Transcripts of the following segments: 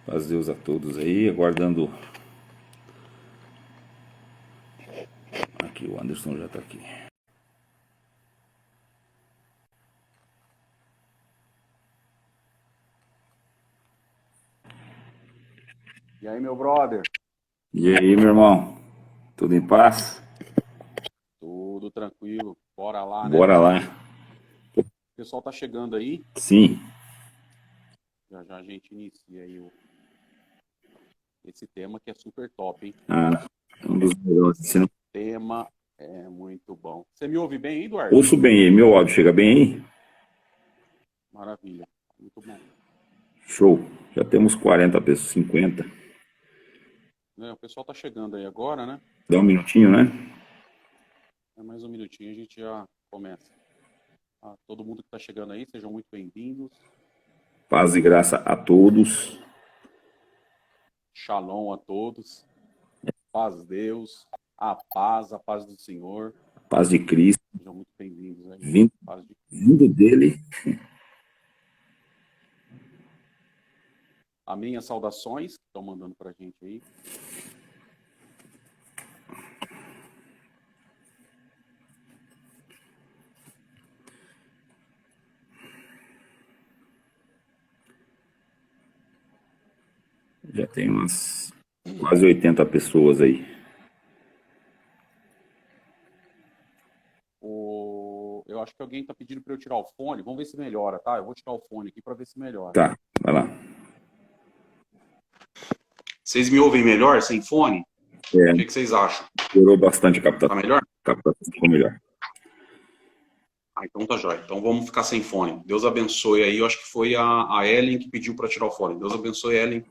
Paz de Deus a todos aí, aguardando. Aqui, o Anderson já tá aqui. E aí, meu brother? E aí, meu irmão? Tudo em paz? Tudo tranquilo. Bora lá, né? Bora lá. O pessoal tá chegando aí. Sim. Já já a gente inicia aí esse tema que é super top, hein? Ah, um dos melhores. Você não... Tema é muito bom. Você me ouve bem, Eduardo? Ouço bem aí, meu áudio chega bem aí? Maravilha. Muito bom. Show. Já temos 40 pessoas, 50. O pessoal tá chegando aí agora, né? Dá um minutinho, né? É mais um minutinho, a gente já começa. Todo mundo que tá chegando aí, sejam muito bem-vindos. Paz e graça a todos. Shalom a todos. Paz de Deus. A paz do Senhor. Paz de Cristo. Sejam muito bem-vindos aí. Vindo, Paz de vindo dele. Amém as saudações que estão mandando pra gente aí. Já tem umas quase 80 pessoas aí. Eu acho que alguém está pedindo para eu tirar o fone. Vamos ver se melhora, tá? Eu vou tirar o fone aqui para ver se melhora. Tá, vai lá. Vocês me ouvem melhor sem fone? É, O que vocês acham? melhorou bastante a captação. Tá melhor? A captação ficou melhor. Então tá jóia. Então vamos ficar sem fone. Deus abençoe aí. Eu acho que foi a Ellen que pediu para tirar o fone. Deus abençoe a Ellen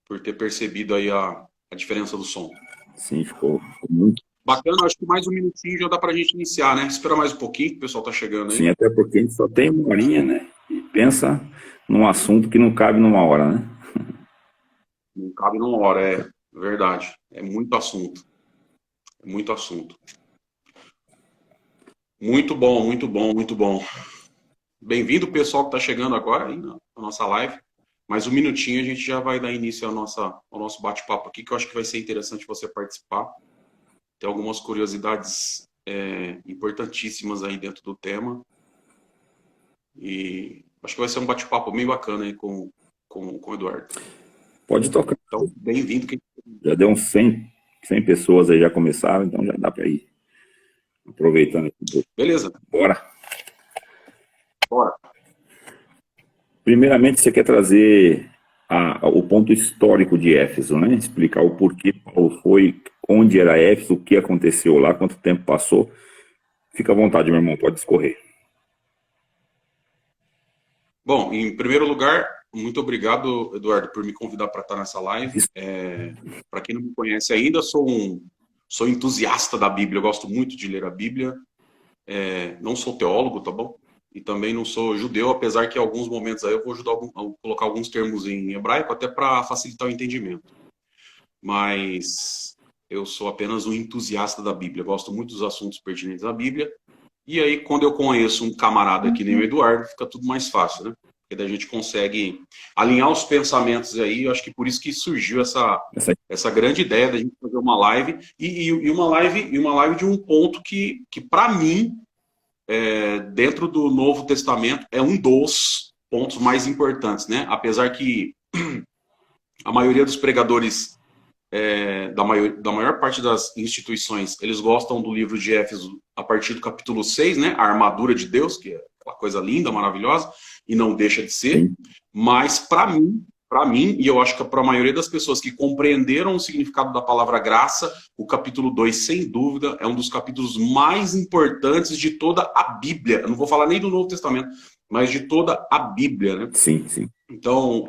por ter percebido aí a diferença do som. Sim, ficou muito. Bacana, acho que mais um minutinho já dá pra gente iniciar, né? Espera mais um pouquinho, que o pessoal tá chegando aí. Sim, até porque a gente só tem uma horinha, né? E pensa num assunto que não cabe numa hora, né? Não cabe numa hora, é verdade. É muito assunto. É muito assunto. Muito bom, muito bom, muito bom. Bem-vindo, pessoal que está chegando agora aí na nossa live. Mais um minutinho a gente já vai dar início ao nosso bate-papo aqui, que eu acho que vai ser interessante você participar. Tem algumas curiosidades importantíssimas aí dentro do tema. E acho que vai ser um bate-papo bem bacana aí com o Eduardo. Pode tocar. Então, bem-vindo. Já deu uns 100 pessoas aí, já começaram, então já dá para ir aproveitando aqui. Beleza. Bora. Bora. Primeiramente, você quer trazer o ponto histórico de Éfeso, né? Explicar o porquê Paulo foi, onde era Éfeso, o que aconteceu lá, quanto tempo passou. Fica à vontade, meu irmão, pode escorrer. Bom, em primeiro lugar, muito obrigado, Eduardo, por me convidar para estar nessa live. Para quem não me conhece ainda, sou entusiasta da Bíblia, eu gosto muito de ler a Bíblia. Não sou teólogo, tá bom? E também não sou judeu, apesar que em alguns momentos aí eu vou ajudar a colocar alguns termos em hebraico, até para facilitar o entendimento. Mas eu sou apenas um entusiasta da Bíblia, gosto muito dos assuntos pertinentes à Bíblia. E aí, quando eu conheço um camarada que nem o Eduardo, fica tudo mais fácil, né? Porque daí a gente consegue alinhar os pensamentos aí. Eu acho que por isso que surgiu essa grande ideia da gente fazer uma live e uma live de um ponto que para mim, dentro do Novo Testamento, é um dos pontos mais importantes, né? Apesar que a maioria dos pregadores da maior parte das instituições, eles gostam do livro de Éfeso a partir do capítulo 6, né? A armadura de Deus, que é uma coisa linda, maravilhosa, e não deixa de ser. Sim. Mas para mim, e eu acho que para a maioria das pessoas que compreenderam o significado da palavra graça, o capítulo 2, sem dúvida, é um dos capítulos mais importantes de toda a Bíblia. Eu não vou falar nem do Novo Testamento, mas de toda a Bíblia, né? Sim, sim. Então,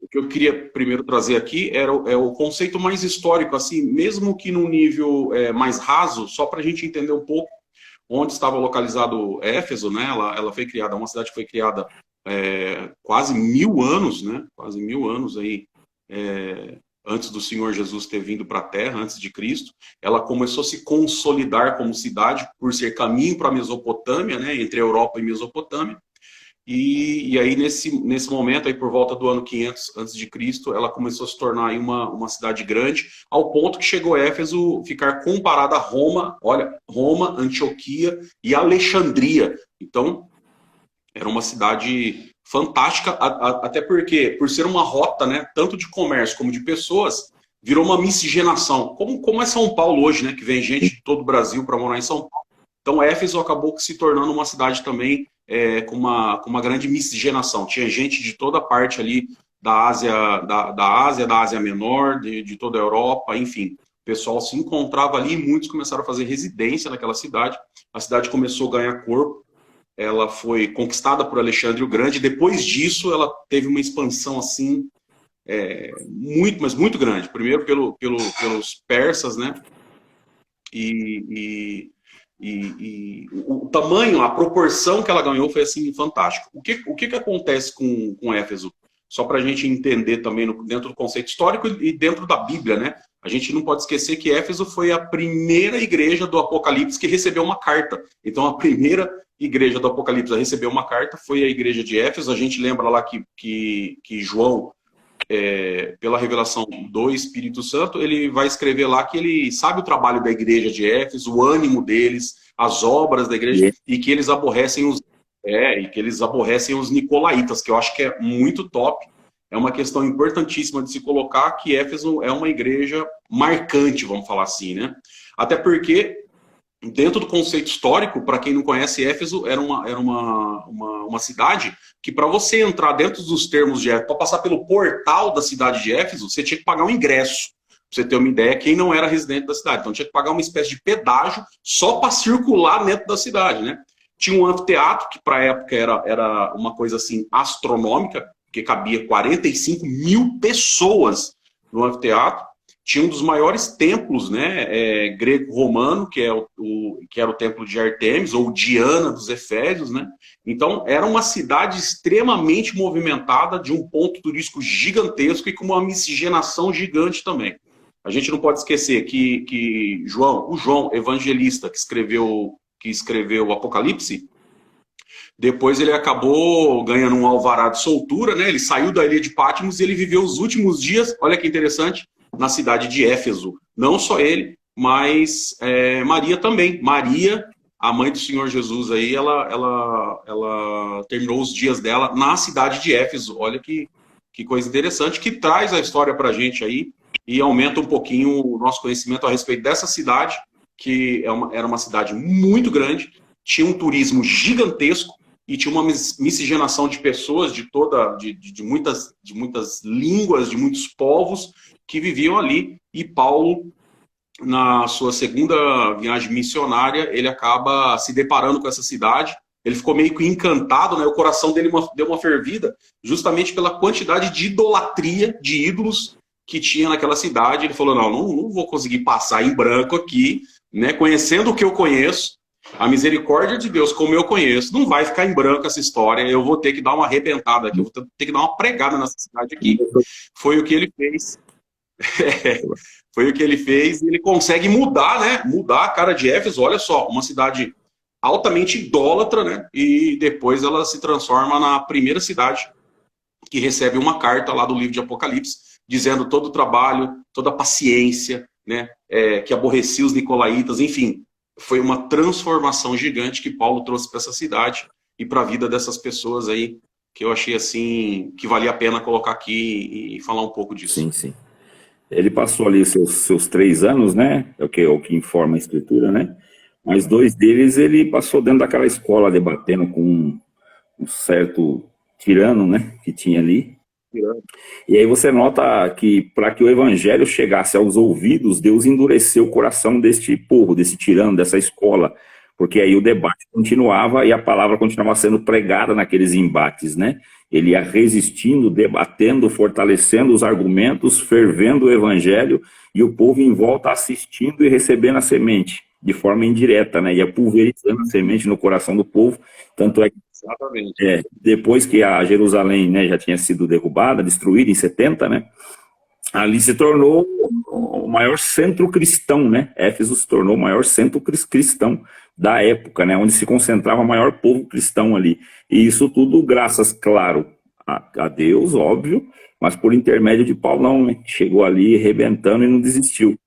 o que eu queria primeiro trazer aqui é o conceito mais histórico, assim, mesmo que num nível mais raso, só para a gente entender um pouco onde estava localizado Éfeso, né? Ela foi criada, uma cidade que foi criada quase 1000 anos, né? Quase 1000 anos aí, antes do Senhor Jesus ter vindo para a Terra, antes de Cristo. Ela começou a se consolidar como cidade por ser caminho para a Mesopotâmia, né? Entre a Europa e Mesopotâmia. E aí, nesse momento, aí, por volta do ano 500 a.C., ela começou a se tornar aí uma cidade grande, ao ponto que chegou Éfeso ficar comparada a Roma, olha, Roma, Antioquia e Alexandria. Então, era uma cidade fantástica, até porque, por ser uma rota, né, tanto de comércio como de pessoas, virou uma miscigenação, como é São Paulo hoje, né, que vem gente de todo o Brasil para morar em São Paulo. Então, Éfeso acabou se tornando uma cidade também com uma grande miscigenação. Tinha gente de toda parte ali da Ásia, da Ásia Menor, de toda a Europa, enfim. O pessoal se encontrava ali e muitos começaram a fazer residência naquela cidade. A cidade começou a ganhar corpo. Ela foi conquistada por Alexandre o Grande. Depois disso, ela teve uma expansão assim muito, mas muito grande. Primeiro pelos persas, né? E o tamanho, a proporção que ela ganhou foi assim fantástico. O que acontece com Éfeso? Só para a gente entender também dentro do conceito histórico e dentro da Bíblia, né? A gente não pode esquecer que Éfeso foi a primeira igreja do Apocalipse que recebeu uma carta. Então, a primeira igreja do Apocalipse a receber uma carta foi a igreja de Éfeso. A gente lembra lá que João, pela revelação do Espírito Santo, ele vai escrever lá que ele sabe o trabalho da igreja de Éfeso, o ânimo deles, as obras da igreja, e que eles aborrecem os nicolaítas, que eu acho que é muito top. É uma questão importantíssima de se colocar que Éfeso é uma igreja marcante, vamos falar assim, né? Até porque, dentro do conceito histórico, para quem não conhece, Éfeso era uma cidade que, para você entrar dentro dos termos de Éfeso, para passar pelo portal da cidade de Éfeso, você tinha que pagar um ingresso. Pra você ter uma ideia, quem não era residente da cidade. Então tinha que pagar uma espécie de pedágio só para circular dentro da cidade, né? Tinha um anfiteatro, que para a época era uma coisa assim astronômica, que cabia 45 mil pessoas no anfiteatro. Tinha um dos maiores templos, né, grego-romano, que era o templo de Artemis, ou Diana dos Efésios, né? Então, era uma cidade extremamente movimentada, de um ponto turístico gigantesco e com uma miscigenação gigante também. A gente não pode esquecer que o João evangelista, que escreveu o Apocalipse, depois ele acabou ganhando um alvará de soltura, né? Ele saiu da ilha de Patmos e ele viveu os últimos dias, olha que interessante, na cidade de Éfeso. Não só ele, mas Maria também. Maria, a mãe do Senhor Jesus, aí, ela terminou os dias dela na cidade de Éfeso. Olha que coisa interessante, que traz a história para a gente aí e aumenta um pouquinho o nosso conhecimento a respeito dessa cidade, que era uma cidade muito grande, tinha um turismo gigantesco e tinha uma miscigenação de pessoas de muitas línguas, de muitos povos que viviam ali. E Paulo, na sua segunda viagem missionária, ele acaba se deparando com essa cidade. Ele ficou meio que encantado, né? O coração dele deu uma fervida, justamente pela quantidade de idolatria, de ídolos que tinha naquela cidade. Ele falou, não vou conseguir passar em branco aqui, né? Conhecendo o que eu conheço, a misericórdia de Deus, como eu conheço, não vai ficar em branco essa história. Eu vou ter que dar uma arrebentada aqui, eu vou ter que dar uma pregada nessa cidade aqui. Foi o que ele fez. Foi o que ele fez, e ele consegue mudar, né? Mudar a cara de Éfeso. Olha só, uma cidade altamente idólatra, né? E depois ela se transforma na primeira cidade que recebe uma carta lá do livro de Apocalipse, dizendo todo o trabalho, toda a paciência, né? Que aborrecia os nicolaítas, enfim. Foi uma transformação gigante que Paulo trouxe para essa cidade e para a vida dessas pessoas aí, que eu achei assim, que valia a pena colocar aqui e falar um pouco disso. Sim, sim. Ele passou ali seus 3 anos, né? É o que informa a escritura, né? Mas 2 deles ele passou dentro daquela escola debatendo com um certo tirano, né? Que tinha ali. E aí você nota que para que o evangelho chegasse aos ouvidos, Deus endureceu o coração deste povo, desse tirano, dessa escola. Porque aí o debate continuava e a palavra continuava sendo pregada naqueles embates, né? Ele ia resistindo, debatendo, fortalecendo os argumentos, fervendo o evangelho, e o povo em volta assistindo e recebendo a semente, de forma indireta, né? Ia pulverizando a semente no coração do povo. Tanto é que depois que a Jerusalém, né, já tinha sido derrubada, destruída em 70, né? Ali se tornou o maior centro cristão, né? Éfeso se tornou o maior centro cristão da época, né? Onde se concentrava o maior povo cristão ali. E isso tudo graças, claro, a Deus, óbvio, mas por intermédio de Paulão, né? Chegou ali arrebentando e não desistiu.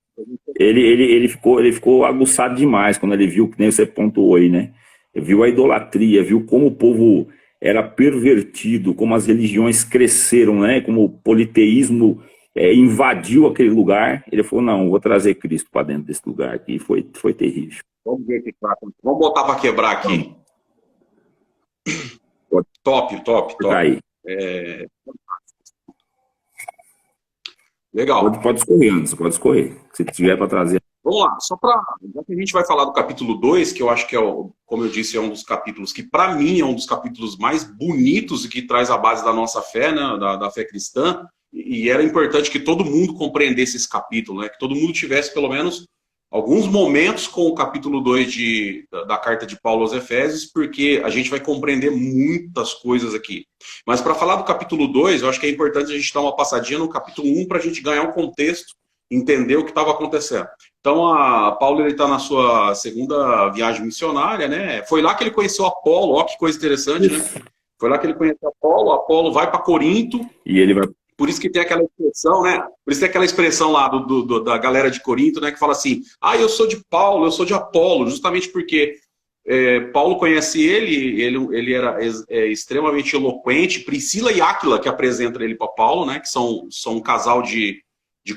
Ele ficou aguçado demais quando ele viu, que nem você pontuou aí, né? Viu a idolatria, viu como o povo era pervertido, como as religiões cresceram, né? Como o politeísmo invadiu aquele lugar. Ele falou, não, vou trazer Cristo para dentro desse lugar aqui. Foi terrível. Vamos ver que tá. Vamos botar para quebrar aqui. Top. Tá aí. Legal. Pode escorrer, Anderson, pode escorrer. Se tiver para trazer. Vamos lá, já que a gente vai falar do capítulo 2, que eu acho que como eu disse, é um dos capítulos que, para mim, é um dos capítulos mais bonitos e que traz a base da nossa fé, né, da fé cristã, e era importante que todo mundo compreendesse esse capítulo, né, que todo mundo tivesse, pelo menos, alguns momentos com o capítulo 2 da carta de Paulo aos Efésios, porque a gente vai compreender muitas coisas aqui. Mas para falar do capítulo 2, eu acho que é importante a gente dar uma passadinha no capítulo 1 para a gente ganhar um contexto, entender o que estava acontecendo. Então, Paulo está na sua segunda viagem missionária, né? Foi lá que ele conheceu Apolo, ó que coisa interessante, né? Foi lá que ele conheceu Apolo vai para Corinto. E ele vai... Por isso que tem aquela expressão, né? Por isso tem aquela expressão lá da galera de Corinto, né? Que fala assim, eu sou de Paulo, eu sou de Apolo, justamente porque Paulo conhece ele era extremamente eloquente. Priscila e Áquila que apresentam ele para Paulo, né? Que são um casal de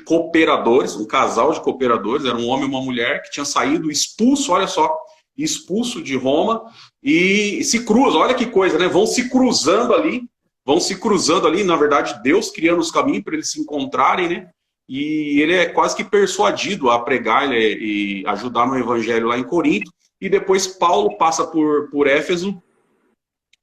cooperadores, um casal de cooperadores, era um homem e uma mulher que tinha saído expulso, olha só, expulso de Roma e se cruzam, olha que coisa, né? Vão se cruzando ali, na verdade, Deus criando os caminhos para eles se encontrarem, né? E ele é quase que persuadido a pregar e ajudar no evangelho lá em Corinto, e depois Paulo passa por Éfeso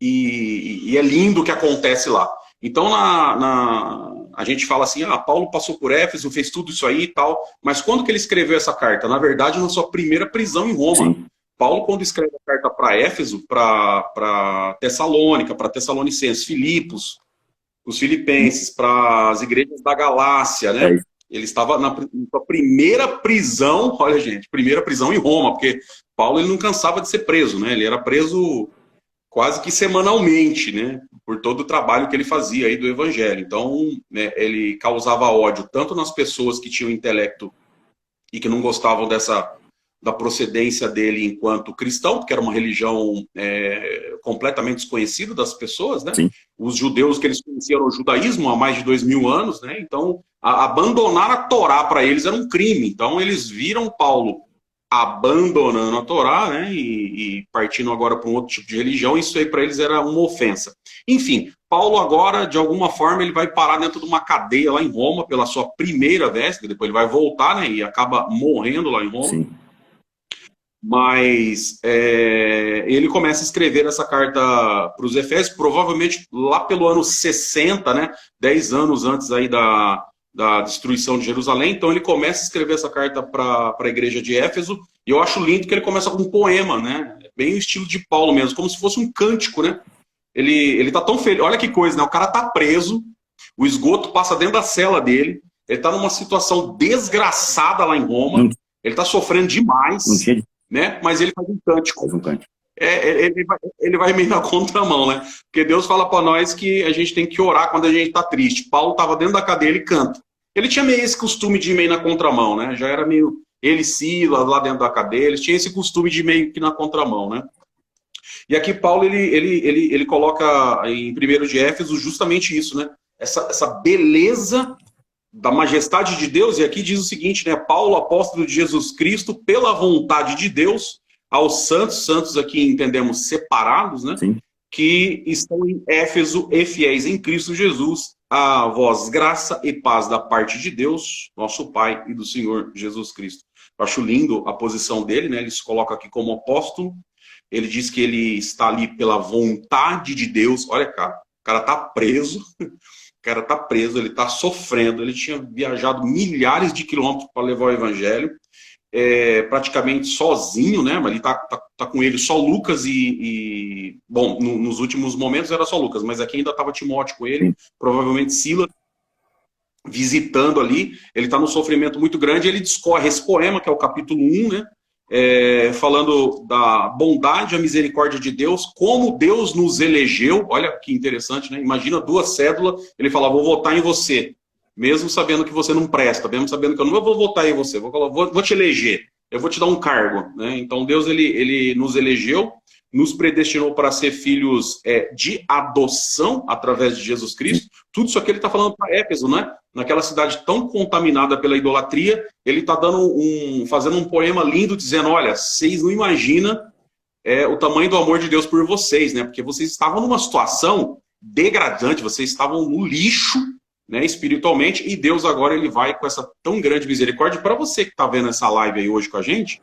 e é lindo o que acontece lá. Então, a gente fala assim, Paulo passou por Éfeso, fez tudo isso aí e tal, mas quando que ele escreveu essa carta? Na verdade, na sua primeira prisão em Roma. Sim. Paulo, quando escreve a carta para Éfeso, para Tessalônica, para Tessalonicenses, Filipos, os filipenses, para as igrejas da Galácia, né? Ele estava na sua primeira prisão, olha gente, primeira prisão em Roma, porque Paulo ele não cansava de ser preso, né? Ele era preso quase que semanalmente, né? Por todo o trabalho que ele fazia aí do evangelho. Então, né, ele causava ódio tanto nas pessoas que tinham intelecto e que não gostavam da procedência dele enquanto cristão, porque era uma religião completamente desconhecida das pessoas, né? Sim. Os judeus que eles conheciam o judaísmo há mais de 2000 anos, né? Então, abandonar a Torá para eles era um crime. Então, eles viram Paulo abandonando a Torá, né, e partindo agora para um outro tipo de religião, isso aí para eles era uma ofensa. Enfim, Paulo agora, de alguma forma, ele vai parar dentro de uma cadeia lá em Roma pela sua primeira vez, depois ele vai voltar, né, e acaba morrendo lá em Roma. Sim. Mas ele começa a escrever essa carta para os Efésios, provavelmente lá pelo ano 60, né, 10 anos antes aí da destruição de Jerusalém. Então ele começa a escrever essa carta para a igreja de Éfeso, e eu acho lindo que ele começa com um poema, né? Bem o estilo de Paulo mesmo, como se fosse um cântico, né? Ele tá tão feliz, olha que coisa, né? O cara tá preso, o esgoto passa dentro da cela dele, ele tá numa situação desgraçada lá em Roma, ele tá sofrendo demais, né? Mas ele faz um cântico. Ele vai meio na contramão, né? Porque Deus fala para nós que a gente tem que orar quando a gente tá triste. Paulo estava dentro da cadeia, ele canta. Ele tinha meio esse costume de ir meio na contramão, né? Já era meio ele e Silas lá dentro da cadeia, eles tinham esse costume de ir meio que na contramão, né? E aqui Paulo, ele coloca em 1 de Éfeso justamente isso, né? Essa beleza da majestade de Deus, e aqui diz o seguinte, né? Paulo, apóstolo de Jesus Cristo, pela vontade de Deus, aos santos aqui entendemos separados, né? Sim. Que estão em Éfeso e fiéis em Cristo Jesus, a vós graça e paz da parte de Deus, nosso Pai, e do Senhor Jesus Cristo. Eu acho lindo a posição dele, né? Ele se coloca aqui como apóstolo, ele diz que ele está ali pela vontade de Deus. Olha, cara, o cara tá preso, ele tá sofrendo, ele tinha viajado milhares de quilômetros para levar o evangelho, praticamente sozinho, né? Mas ele tá com ele só Lucas bom, nos últimos momentos era só Lucas, mas aqui ainda estava Timóteo com ele, provavelmente Silas. visitando ali, ele está num sofrimento muito grande, ele discorre esse poema, que é o capítulo 1, né? Falando da bondade, a misericórdia de Deus, como Deus nos elegeu. Olha que interessante, né? Imagina 2 cédulas, ele fala, vou votar em você, mesmo sabendo que você não presta, mesmo sabendo que eu não vou votar em você, vou te eleger, eu vou te dar um cargo, né? Então Deus, ele nos elegeu, nos predestinou para ser filhos de adoção através de Jesus Cristo. Tudo isso aqui ele está falando para Éfeso, né? Naquela cidade tão contaminada pela idolatria, ele está fazendo um poema lindo, dizendo, olha, vocês não imaginam o tamanho do amor de Deus por vocês, né? Porque vocês estavam numa situação degradante, vocês estavam no lixo, né, espiritualmente, e Deus agora ele vai com essa tão grande misericórdia. Para você que está vendo essa live aí hoje com a gente,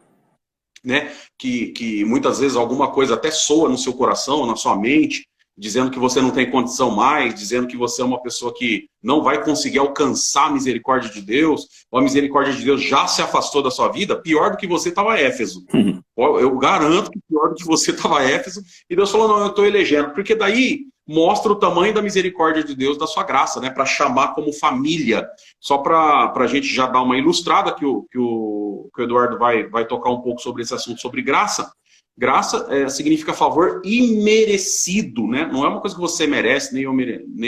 né, que muitas vezes alguma coisa até soa no seu coração, na sua mente, dizendo que você não tem condição mais, dizendo que você é uma pessoa que não vai conseguir alcançar a misericórdia de Deus, ou a misericórdia de Deus já se afastou da sua vida, pior do que você estava Éfeso. Eu garanto que pior do que você estava Éfeso, e Deus falou, não, eu estou elegendo, porque daí mostra o tamanho da misericórdia de Deus, da sua graça, né, para chamar como família. Só para a gente já dar uma ilustrada, que o Eduardo vai tocar um pouco sobre esse assunto, sobre graça. Graça significa favor imerecido, né? Não é uma coisa que você merece, nem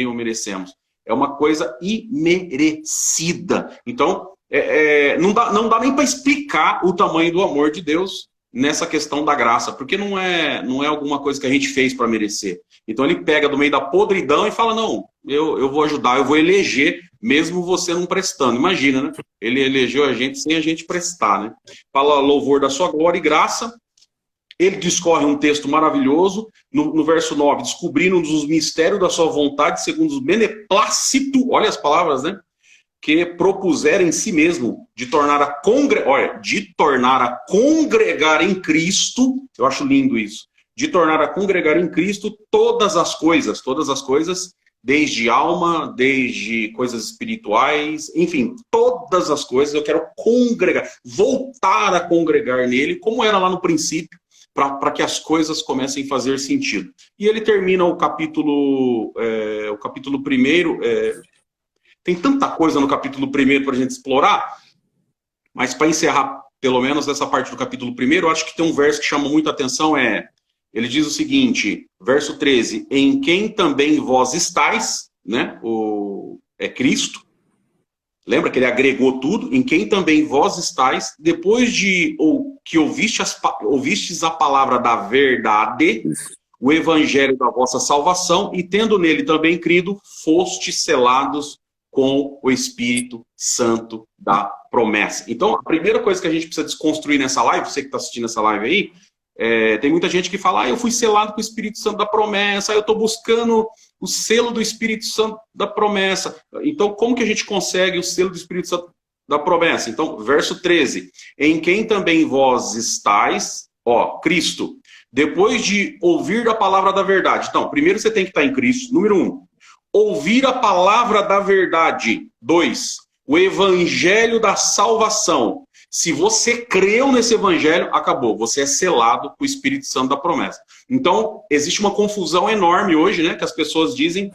eu merecemos. É uma coisa imerecida. Então, não dá nem para explicar o tamanho do amor de Deus nessa questão da graça, porque não é alguma coisa que a gente fez para merecer. Então ele pega do meio da podridão e fala, não, eu vou ajudar, eu vou eleger, mesmo você não prestando. Imagina, né? Ele elegeu a gente sem a gente prestar, né? Fala louvor da sua glória e graça. Ele discorre um texto maravilhoso, no verso 9, descobrindo os mistérios da sua vontade, segundo o beneplácito, olha as palavras, né? Que propuseram em si mesmo, de tornar a congregar em Cristo, eu acho lindo isso, de tornar a congregar em Cristo todas as coisas, desde alma, desde coisas espirituais, enfim, todas as coisas, eu quero congregar, voltar a congregar nele, como era lá no princípio, para que as coisas comecem a fazer sentido. E ele termina o capítulo 1, tem tanta coisa no capítulo 1 para a gente explorar, mas para encerrar, pelo menos, essa parte do capítulo 1, eu acho que tem um verso que chama muita atenção, ele diz o seguinte, verso 13, em quem também vós estáis, né, é Cristo, lembra que ele agregou tudo, em quem também vós estáis, depois de que ouvistes a palavra da verdade, o evangelho da vossa salvação, e tendo nele também crido, fostes selados com o Espírito Santo da promessa. Então, a primeira coisa que a gente precisa desconstruir nessa live, você que está assistindo essa live aí, tem muita gente que fala, eu fui selado com o Espírito Santo da promessa, eu estou buscando o selo do Espírito Santo da promessa. Então, como que a gente consegue o selo do Espírito Santo da promessa? Então, verso 13, em quem também vós estáis, Cristo, depois de ouvir a palavra da verdade. Então, primeiro você tem que estar em Cristo, número 1. Ouvir a palavra da verdade. 2. O evangelho da salvação. Se você creu nesse evangelho, acabou. Você é selado com o Espírito Santo da promessa. Então, existe uma confusão enorme hoje, né? Que as pessoas dizem,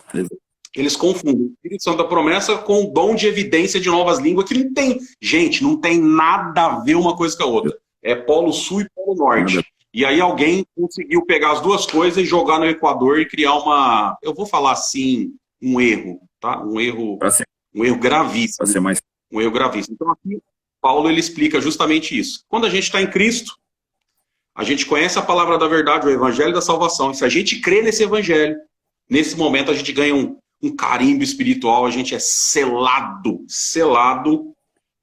eles confundem o Espírito Santo da promessa com o dom de evidência de novas línguas, que não tem, gente, não tem nada a ver uma coisa com a outra. É Polo Sul e Polo Norte. E aí alguém conseguiu pegar as duas coisas e jogar no Equador e criar eu vou falar assim, um erro, tá? Um erro gravíssimo. Um erro gravíssimo. Então aqui, Paulo ele explica justamente isso. Quando a gente está em Cristo, a gente conhece a palavra da verdade, o evangelho da salvação. E se a gente crê nesse evangelho, nesse momento a gente ganha um carimbo espiritual, a gente é selado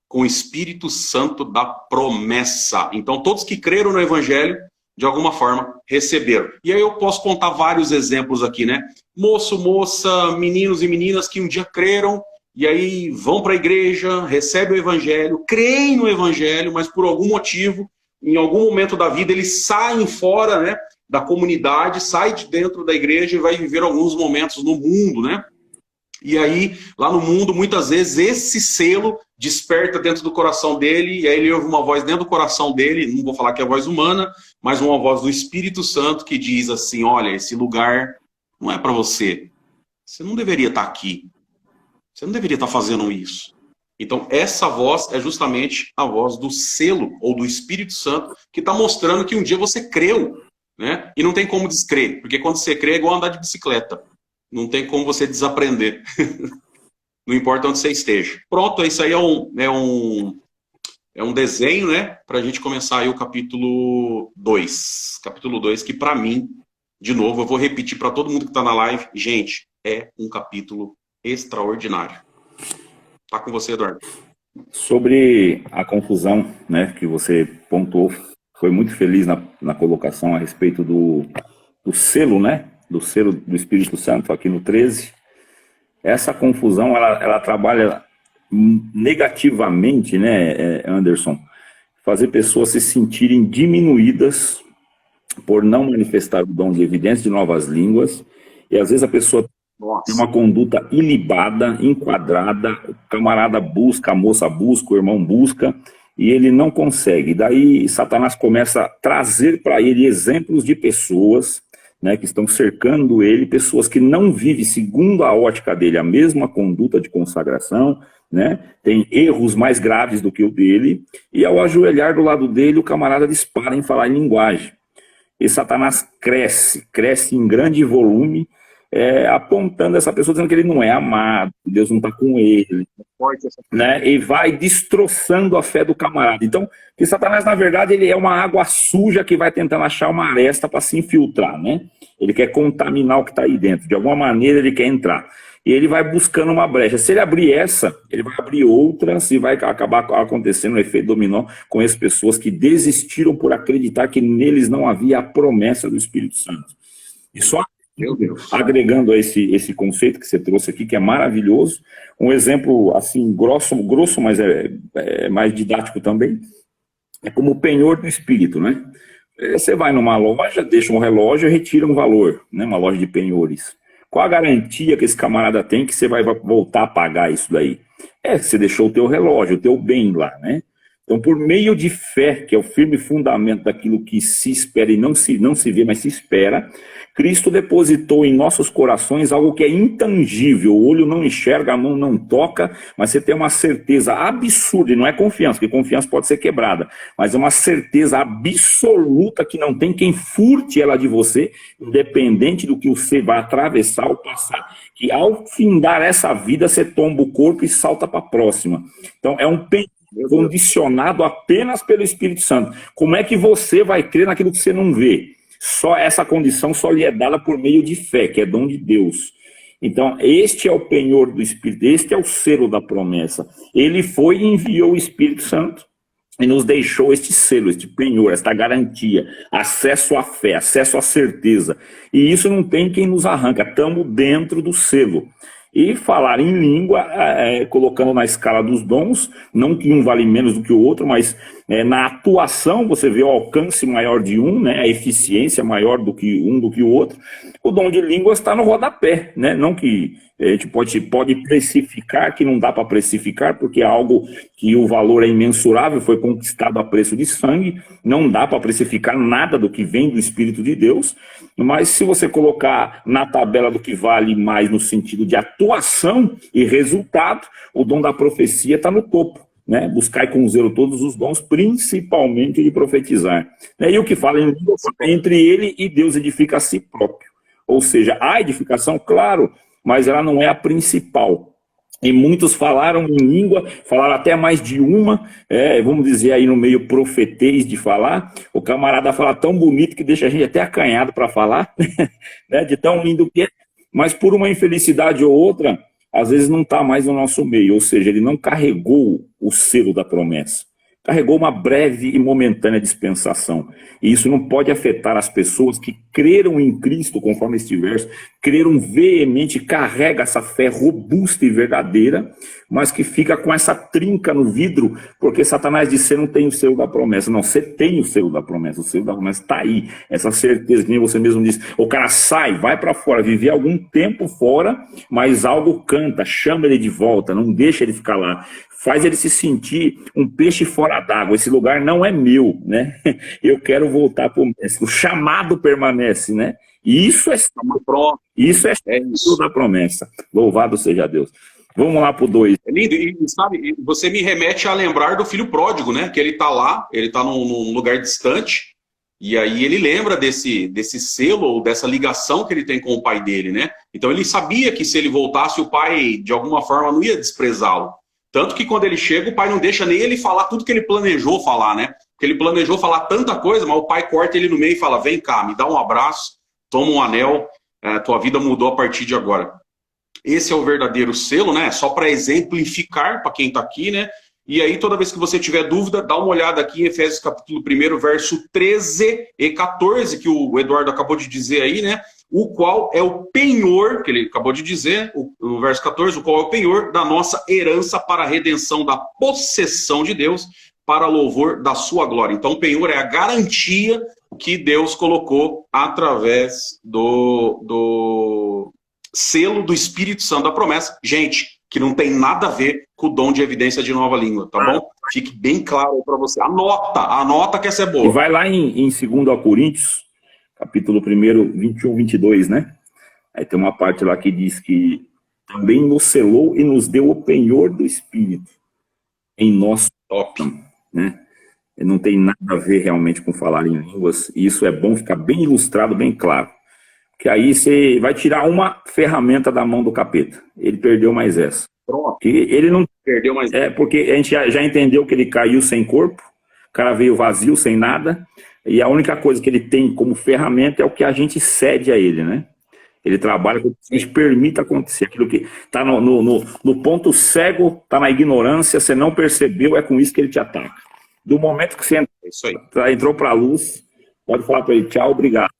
com o Espírito Santo da promessa. Então todos que creram no evangelho, de alguma forma, receberam. E aí eu posso contar vários exemplos aqui, né? Moço, moça, meninos e meninas que um dia creram, e aí vão para a igreja, recebem o evangelho, creem no evangelho, mas por algum motivo, em algum momento da vida, eles saem fora, né, da comunidade, saem de dentro da igreja e vai viver alguns momentos no mundo, né? E aí, lá no mundo, muitas vezes, esse selo desperta dentro do coração dele, e aí ele ouve uma voz dentro do coração dele, não vou falar que é a voz humana, mas uma voz do Espírito Santo que diz assim, olha, esse lugar não é para você. Você não deveria estar aqui. Você não deveria estar fazendo isso. Então, essa voz é justamente a voz do selo ou do Espírito Santo que está mostrando que um dia você creu, né? E não tem como descrer, porque quando você crê é igual andar de bicicleta. Não tem como você desaprender. Não importa onde você esteja. Pronto, isso aí é um desenho, né? Para a gente começar aí o capítulo 2. Capítulo 2, que para mim, de novo, eu vou repetir para todo mundo que está na live, gente, é um capítulo extraordinário. Tá com você, Eduardo. Sobre a confusão, né, que você pontuou, foi muito feliz na colocação a respeito do selo, né, do selo do Espírito Santo, aqui no 13. Essa confusão, ela trabalha negativamente, né, Anderson, fazer pessoas se sentirem diminuídas por não manifestar o dom de evidência de novas línguas, e às vezes a pessoa tem uma conduta ilibada, enquadrada, o camarada busca, a moça busca, o irmão busca, e ele não consegue. Daí Satanás começa a trazer para ele exemplos de pessoas, né, que estão cercando ele, pessoas que não vivem segundo a ótica dele a mesma conduta de consagração, né, tem erros mais graves do que o dele, e ao ajoelhar do lado dele, o camarada dispara em falar em linguagem. E Satanás cresce em grande volume, apontando essa pessoa, dizendo que ele não é amado, que Deus não está com ele, né? E vai destroçando a fé do camarada. Então, que Satanás, na verdade, ele é uma água suja que vai tentando achar uma aresta para se infiltrar, né? Ele quer contaminar o que está aí dentro, de alguma maneira ele quer entrar. E ele vai buscando uma brecha. Se ele abrir essa, ele vai abrir outras e vai acabar acontecendo um efeito dominó com as pessoas que desistiram por acreditar que neles não havia a promessa do Espírito Santo. E só agregando a esse conceito que você trouxe aqui, que é maravilhoso, um exemplo assim, grosso, mas é mais didático também, é como o penhor do Espírito, né? Você vai numa loja, deixa um relógio e retira um valor, né? Uma loja de penhores. Qual a garantia que esse camarada tem que você vai voltar a pagar isso daí? Que você deixou o teu relógio, o teu bem lá, né? Então, por meio de fé, que é o firme fundamento daquilo que se espera e não se vê, mas se espera, Cristo depositou em nossos corações algo que é intangível, o olho não enxerga, a mão não toca, mas você tem uma certeza absurda, e não é confiança, porque confiança pode ser quebrada, mas é uma certeza absoluta que não tem quem furte ela de você, independente do que você vai atravessar ou passar, que ao findar essa vida, você tomba o corpo e salta para a próxima. Então, é um pensamento condicionado apenas pelo Espírito Santo. Como é que você vai crer naquilo que você não vê? Só essa condição só lhe é dada por meio de fé, que é dom de Deus. Então, este é o penhor do Espírito, este é o selo da promessa. Ele foi e enviou o Espírito Santo e nos deixou este selo, este penhor, esta garantia, acesso à fé, acesso à certeza. E isso não tem quem nos arranca, estamos dentro do selo. E falar em língua, colocando na escala dos dons, não que um vale menos do que o outro, mas na atuação você vê o alcance maior de um, né, a eficiência maior do que um do que o outro. O dom de línguas está no rodapé, né? Não que a gente pode precificar, que não dá para precificar, porque é algo que o valor é imensurável, foi conquistado a preço de sangue, não dá para precificar nada do que vem do Espírito de Deus, mas se você colocar na tabela do que vale mais no sentido de atuação e resultado, o dom da profecia está no topo. Né? Buscai com zelo todos os dons, principalmente de profetizar. E o que fala em língua, entre ele e Deus edifica a si próprio. Ou seja, a edificação, claro, mas ela não é a principal. E muitos falaram em língua, falaram até mais de uma, vamos dizer aí no meio profetês de falar. O camarada fala tão bonito que deixa a gente até acanhado para falar, né? De tão lindo que é. Mas por uma infelicidade ou outra, às vezes não está mais no nosso meio, ou seja, ele não carregou o selo da promessa. Carregou uma breve e momentânea dispensação. E isso não pode afetar as pessoas que creram em Cristo, conforme este verso, creram veemente, carrega essa fé robusta e verdadeira, mas que fica com essa trinca no vidro, porque Satanás disse, você não tem o selo da promessa. Não, você tem o selo da promessa, o selo da promessa está aí. Essa certeza, que nem você mesmo disse, o cara sai, vai para fora, viver algum tempo fora, mas algo canta, chama ele de volta, não deixa ele ficar lá. Faz ele se sentir um peixe fora d'água. Esse lugar não é meu, né? Eu quero voltar para o chamado permanece, né? E isso é isso da promessa. Louvado seja Deus. Vamos lá pro 2. É lindo, e sabe, você me remete a lembrar do filho pródigo, né? Que ele tá lá, ele tá num lugar distante, e aí ele lembra desse selo, ou dessa ligação que ele tem com o pai dele, né? Então ele sabia que se ele voltasse, o pai, de alguma forma, não ia desprezá-lo. Tanto que quando ele chega, o pai não deixa nem ele falar tudo que ele planejou falar, né? Porque ele planejou falar tanta coisa, mas o pai corta ele no meio e fala, vem cá, me dá um abraço, toma um anel, tua vida mudou a partir de agora. Esse é o verdadeiro selo, né? Só para exemplificar para quem está aqui, né? E aí, toda vez que você tiver dúvida, dá uma olhada aqui em Efésios capítulo 1, verso 13 e 14, que o Eduardo acabou de dizer aí, né? O qual é o penhor, que ele acabou de dizer, no verso 14, o qual é o penhor da nossa herança para a redenção da possessão de Deus, para louvor da sua glória. Então, o penhor é a garantia que Deus colocou através do selo do Espírito Santo da promessa. Gente, que não tem nada a ver com o dom de evidência de nova língua, tá bom? Fique bem claro aí para você. Anota que essa é boa. E vai lá em 2 Coríntios, capítulo 1, 21, 22, né? Aí tem uma parte lá que diz que também nos selou e nos deu o penhor do Espírito em nosso top, né? Não tem nada a ver realmente com falar em línguas, e isso é bom ficar bem ilustrado, bem claro. Que aí você vai tirar uma ferramenta da mão do capeta. Ele perdeu mais essa. Pronto. Que ele não perdeu mais. Porque a gente já entendeu que ele caiu sem corpo, o cara veio vazio, sem nada, e a única coisa que ele tem como ferramenta é o que a gente cede a ele, né? Ele trabalha com o que a gente permite acontecer. Aquilo que está no ponto cego, está na ignorância, você não percebeu, é com isso que ele te ataca. Do momento que você entrou para a luz, pode falar para ele, tchau, obrigado.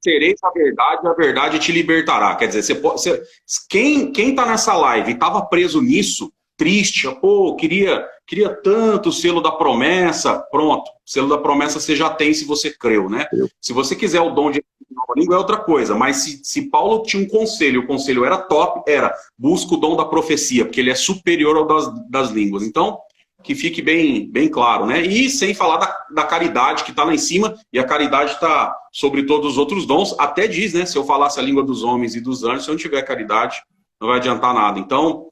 Tereis a verdade te libertará. Quer dizer, quem está nessa live e estava preso nisso, triste, pô, queria tanto o selo da promessa, pronto, o selo da promessa você já tem se você creu, né? Se você quiser o dom de nova língua é outra coisa, mas se Paulo tinha um conselho, o conselho era top, era busca o dom da profecia, porque ele é superior ao das línguas. Então, que fique bem claro, né? E sem falar da caridade que está lá em cima, e a caridade está sobre todos os outros dons, até diz, né? Se eu falasse a língua dos homens e dos anjos, se eu não tiver caridade, não vai adiantar nada. Então,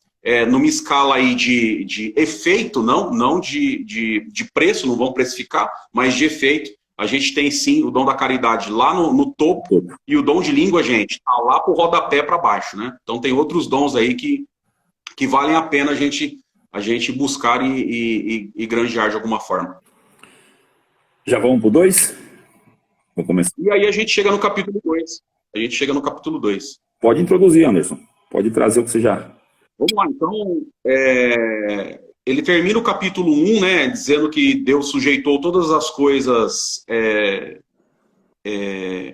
numa escala aí de efeito, não de preço, não vão precificar, mas de efeito, a gente tem sim o dom da caridade lá no topo, e o dom de língua, gente, tá lá pro rodapé para baixo, né? Então tem outros dons aí que valem a pena a gente buscar e granjear de alguma forma. Já vamos pro 2? Vamos começar. E aí a gente chega no capítulo 2. Pode introduzir, Anderson. Pode trazer o que você já... Vamos lá, então, ele termina o capítulo 1, né, dizendo que Deus sujeitou todas as coisas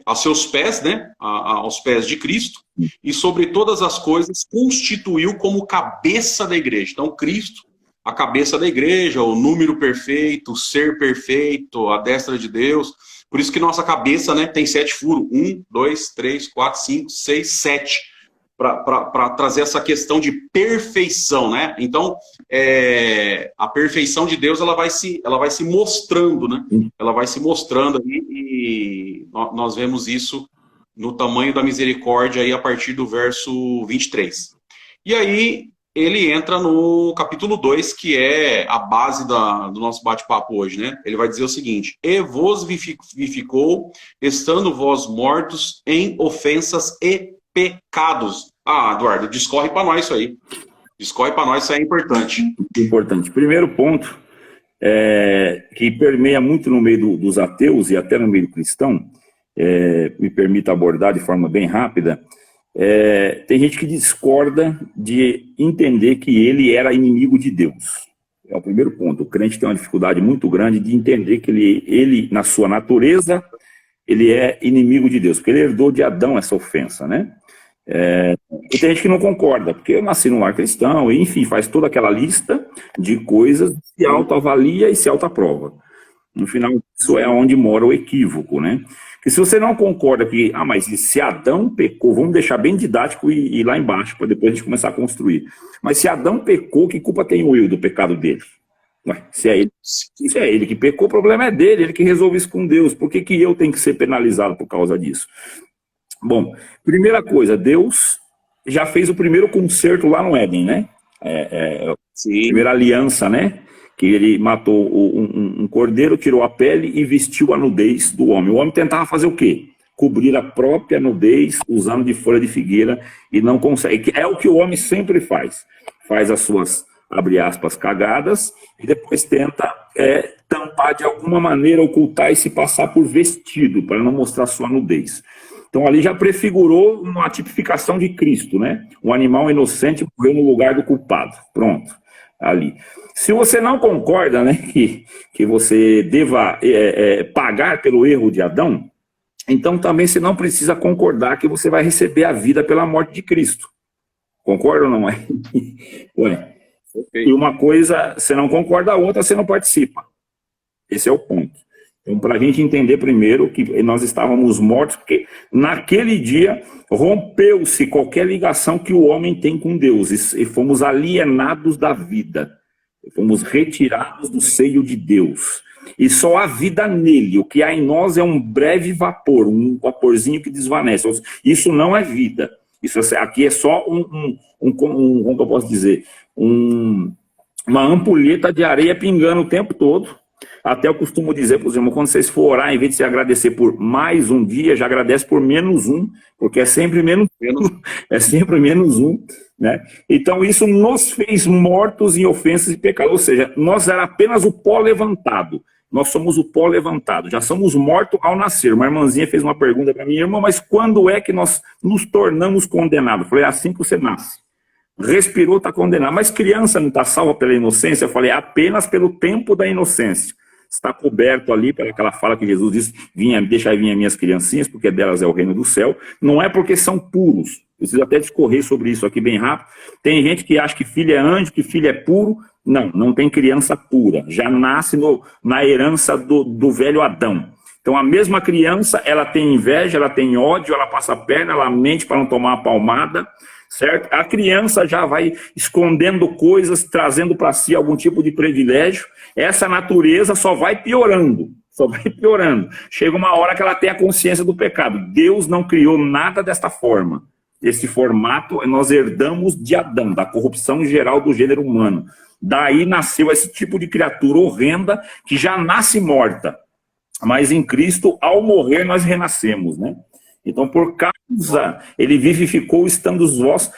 aos seus pés, né, aos pés de Cristo, e sobre todas as coisas constituiu como cabeça da igreja. Então, Cristo, a cabeça da igreja, o número perfeito, o ser perfeito, a destra de Deus. Por isso que nossa cabeça, né, tem 7 furos. 1, 2, 3, 4, 5, 6, 7. Para trazer essa questão de perfeição, né? Então, a perfeição de Deus ela vai se mostrando, né? Ela vai se mostrando aí, e nós vemos isso no tamanho da misericórdia aí a partir do verso 23. E aí ele entra no capítulo 2, que é a base do nosso bate-papo hoje, né? Ele vai dizer o seguinte: e vos vivificou, estando vós mortos em ofensas e pecados. Eduardo, discorre para nós isso aí. Discorre para nós, isso é importante. Importante. Primeiro ponto, que permeia muito no meio dos ateus e até no meio do cristão, me permita abordar de forma bem rápida, tem gente que discorda de entender que ele era inimigo de Deus. É o primeiro ponto. O crente tem uma dificuldade muito grande de entender que ele na sua natureza, ele é inimigo de Deus, porque ele herdou de Adão essa ofensa, né? E tem gente que não concorda, porque eu nasci num lar cristão, e, enfim, faz toda aquela lista de coisas, se autoavalia e se autoaprova. No final, isso é onde mora o equívoco, né? Porque se você não concorda que, mas se Adão pecou, vamos deixar bem didático e ir lá embaixo, para depois a gente começar a construir. Mas se Adão pecou, que culpa tem eu do pecado dele? Se é ele que pecou, o problema é dele, ele que resolve isso com Deus. Por que eu tenho que ser penalizado por causa disso? Bom, primeira coisa, Deus já fez o primeiro concerto lá no Éden, né? Sim. Primeira aliança, né? Que ele matou um cordeiro, tirou a pele e vestiu a nudez do homem. O homem tentava fazer o quê? Cobrir a própria nudez usando de folha de figueira e não consegue. É o que o homem sempre faz. Faz as suas, abre aspas, cagadas e depois tenta tampar de alguma maneira, ocultar e se passar por vestido, para não mostrar sua nudez. Então ali já prefigurou uma tipificação de Cristo, né? Um animal inocente morreu no lugar do culpado. Pronto, ali. Se você não concorda, né, que você deva pagar pelo erro de Adão, então também você não precisa concordar que você vai receber a vida pela morte de Cristo. Concorda ou não é? Ué. E uma coisa, você não concorda, a outra você não participa. Esse é o ponto. Então, para a gente entender primeiro que nós estávamos mortos, porque naquele dia rompeu-se qualquer ligação que o homem tem com Deus e fomos alienados da vida. Fomos retirados do seio de Deus. E só há vida nele. O que há em nós é um breve vapor, um vaporzinho que desvanece. Isso não é vida. Isso aqui é só como eu posso dizer, uma ampulheta de areia pingando o tempo todo. Até eu costumo dizer para os irmãos, quando vocês for orar, em vez de se agradecer por mais um dia, já agradece por menos um, porque é sempre menos um, é sempre menos um, né? Então isso nos fez mortos em ofensas e pecados, ou seja, nós era apenas o pó levantado, nós somos o pó levantado, já somos mortos ao nascer. Uma irmãzinha fez uma pergunta para mim, irmã, mas quando é que nós nos tornamos condenados? Eu falei, assim que você nasce. Respirou, está condenado. Mas criança não está salva pela inocência? Eu falei, apenas pelo tempo da inocência. Está coberto ali pelaquela fala que Jesus disse, deixa vir as minhas criancinhas, porque delas é o reino do céu. Não é porque são puros. Preciso até discorrer sobre isso aqui bem rápido. Tem gente que acha que filho é anjo, que filho é puro. Não, não tem criança pura. Já nasce na herança do velho Adão. Então a mesma criança, ela tem inveja, ela tem ódio, ela passa a perna, ela mente para não tomar uma palmada, certo? A criança já vai escondendo coisas, trazendo para si algum tipo de privilégio. Essa natureza só vai piorando, só vai piorando. Chega uma hora que ela tem a consciência do pecado. Deus não criou nada desta forma. Esse formato nós herdamos de Adão, da corrupção geral do gênero humano. Daí nasceu esse tipo de criatura horrenda que já nasce morta. Mas em Cristo, ao morrer, nós renascemos, né? Então, por causa, ele vivificou estando os vós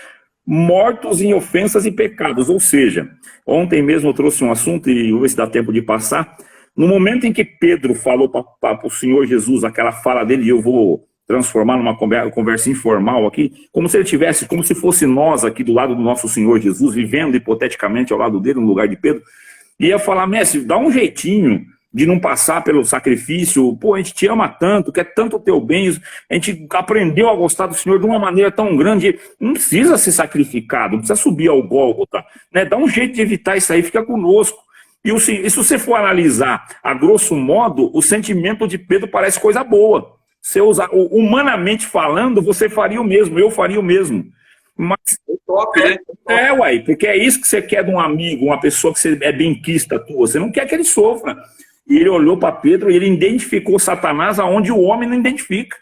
mortos em ofensas e pecados. Ou seja, ontem mesmo eu trouxe um assunto, e vou ver se dá tempo de passar. No momento em que Pedro falou para o Senhor Jesus, aquela fala dele, e eu vou transformar numa conversa informal aqui, como se ele tivesse, como se fosse nós aqui do lado do nosso Senhor Jesus, vivendo hipoteticamente ao lado dele, no lugar de Pedro, e ia falar, mestre, dá um jeitinho de não passar pelo sacrifício. Pô, a gente te ama tanto, quer tanto o teu bem, a gente aprendeu a gostar do Senhor de uma maneira tão grande, não precisa ser sacrificado, não precisa subir ao Gólgota, né? Dá um jeito de evitar isso aí, fica conosco. E se você for analisar, a grosso modo, o sentimento de Pedro parece coisa boa. Se usar, humanamente falando, você faria o mesmo, eu faria o mesmo. Mas top, né? Uai, porque é isso que você quer de um amigo, uma pessoa que você é benquista tua, você não quer que ele sofra. E ele olhou para Pedro e ele identificou Satanás aonde o homem não identifica.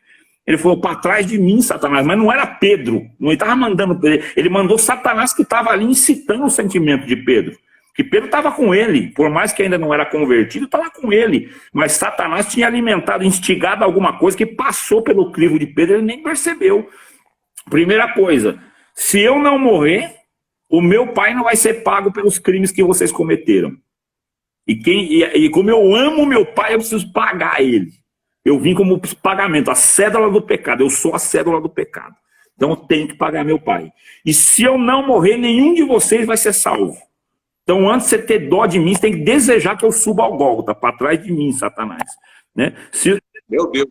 Ele falou, para trás de mim, Satanás. Mas não era Pedro, não estava mandando Pedro. Ele mandou Satanás que estava ali incitando o sentimento de Pedro. Que Pedro estava com ele, por mais que ainda não era convertido, estava com ele. Mas Satanás tinha alimentado, instigado alguma coisa que passou pelo crivo de Pedro, ele nem percebeu. Primeira coisa, se eu não morrer, o meu pai não vai ser pago pelos crimes que vocês cometeram. E como eu amo meu pai, eu preciso pagar ele. Eu vim como pagamento, a cédula do pecado. Eu sou a cédula do pecado. Então eu tenho que pagar meu pai. E se eu não morrer, nenhum de vocês vai ser salvo. Então antes de você ter dó de mim, você tem que desejar que eu suba ao Gólgota, para trás de mim, Satanás. Né? Meu Deus,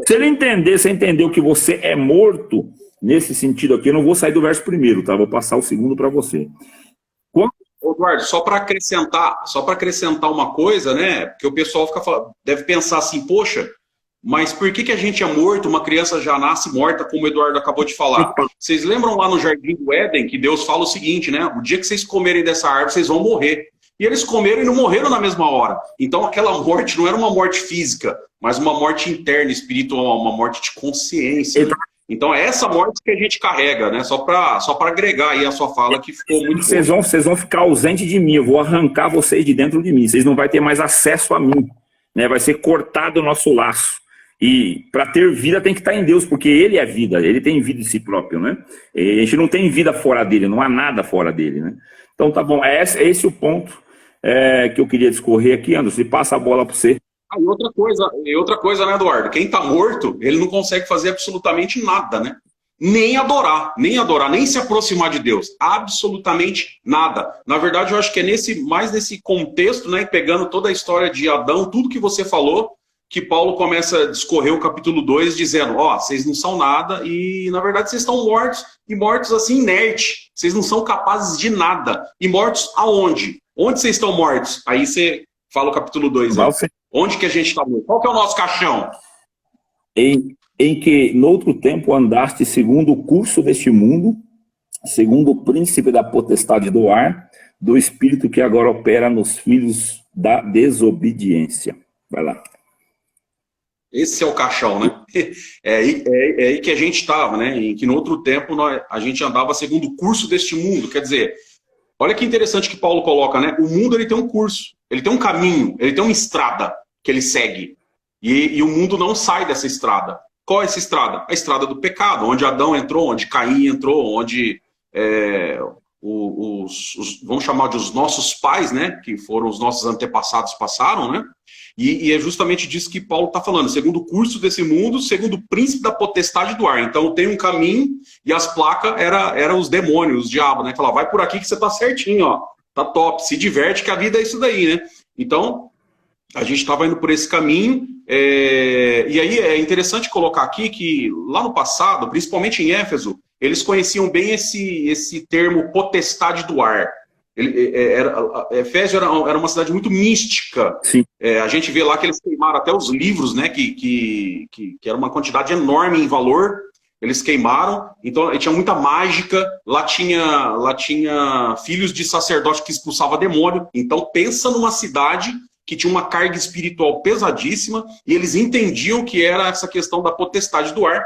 se ele entender, você entendeu que você é morto, nesse sentido aqui, eu não vou sair do verso primeiro, tá? Vou passar o segundo para você. Eduardo, só para acrescentar uma coisa, né? Porque o pessoal deve pensar assim, poxa, mas por que a gente é morto? Uma criança já nasce morta, como o Eduardo acabou de falar. Vocês lembram lá no Jardim do Éden que Deus fala o seguinte, né? O dia que vocês comerem dessa árvore, vocês vão morrer. E eles comeram e não morreram na mesma hora. Então aquela morte não era uma morte física, mas uma morte interna, espiritual, uma morte de consciência. Então é essa morte que a gente carrega, né? Só para agregar aí a sua fala, que ficou muito boa. Vocês vão ficar ausentes de mim, eu vou arrancar vocês de dentro de mim, vocês não vão ter mais acesso a mim, né? Vai ser cortado o nosso laço. E para ter vida tem que estar em Deus, porque Ele é vida, Ele tem vida de si próprio, né? E a gente não tem vida fora dele, não há nada fora dele, né? Então tá bom, é esse o ponto que eu queria discorrer aqui, Anderson, e passa a bola para você. Ah, e outra coisa, né, Eduardo? Quem está morto, ele não consegue fazer absolutamente nada, né? Nem adorar, nem se aproximar de Deus. Absolutamente nada. Na verdade, eu acho que é mais nesse contexto, né, pegando toda a história de Adão, tudo que você falou, que Paulo começa a discorrer o capítulo 2, dizendo, vocês não são nada e, na verdade, vocês estão mortos, e mortos assim, inerte. Vocês não são capazes de nada. E mortos aonde? Onde vocês estão mortos? Aí você fala o capítulo 2. Né? Onde que a gente está morto? Qual que é o nosso caixão? Em que, no outro tempo, andaste segundo o curso deste mundo, segundo o príncipe da potestade do ar, do espírito que agora opera nos filhos da desobediência. Vai lá. Esse é o caixão, né? É aí que a gente estava, né? Em que no outro tempo a gente andava segundo o curso deste mundo. Quer dizer, olha que interessante que Paulo coloca, né? O mundo ele tem um curso, ele tem um caminho, ele tem uma estrada que ele segue. E o mundo não sai dessa estrada. Qual é essa estrada? A estrada do pecado, onde Adão entrou, onde Caim entrou, onde vamos chamar de os nossos pais, né? Que foram os nossos antepassados passaram, né? E é justamente disso que Paulo está falando, segundo o curso desse mundo, segundo o príncipe da potestade do ar. Então tem um caminho e as placas eram os demônios, os diabos, né? Falava, vai por aqui que você tá certinho, ó. Tá top, se diverte que a vida é isso daí, né? Então, a gente estava indo por esse caminho, e aí é interessante colocar aqui que lá no passado, principalmente em Éfeso, eles conheciam bem esse termo potestade do ar. Éfeso era uma cidade muito mística. A gente vê lá que eles queimaram até os livros, né, que era uma quantidade enorme em valor. Eles queimaram, então tinha muita mágica. Lá tinha filhos de sacerdote que expulsava demônio. Então pensa numa cidade que tinha uma carga espiritual pesadíssima, e eles entendiam que era essa questão da potestade do ar,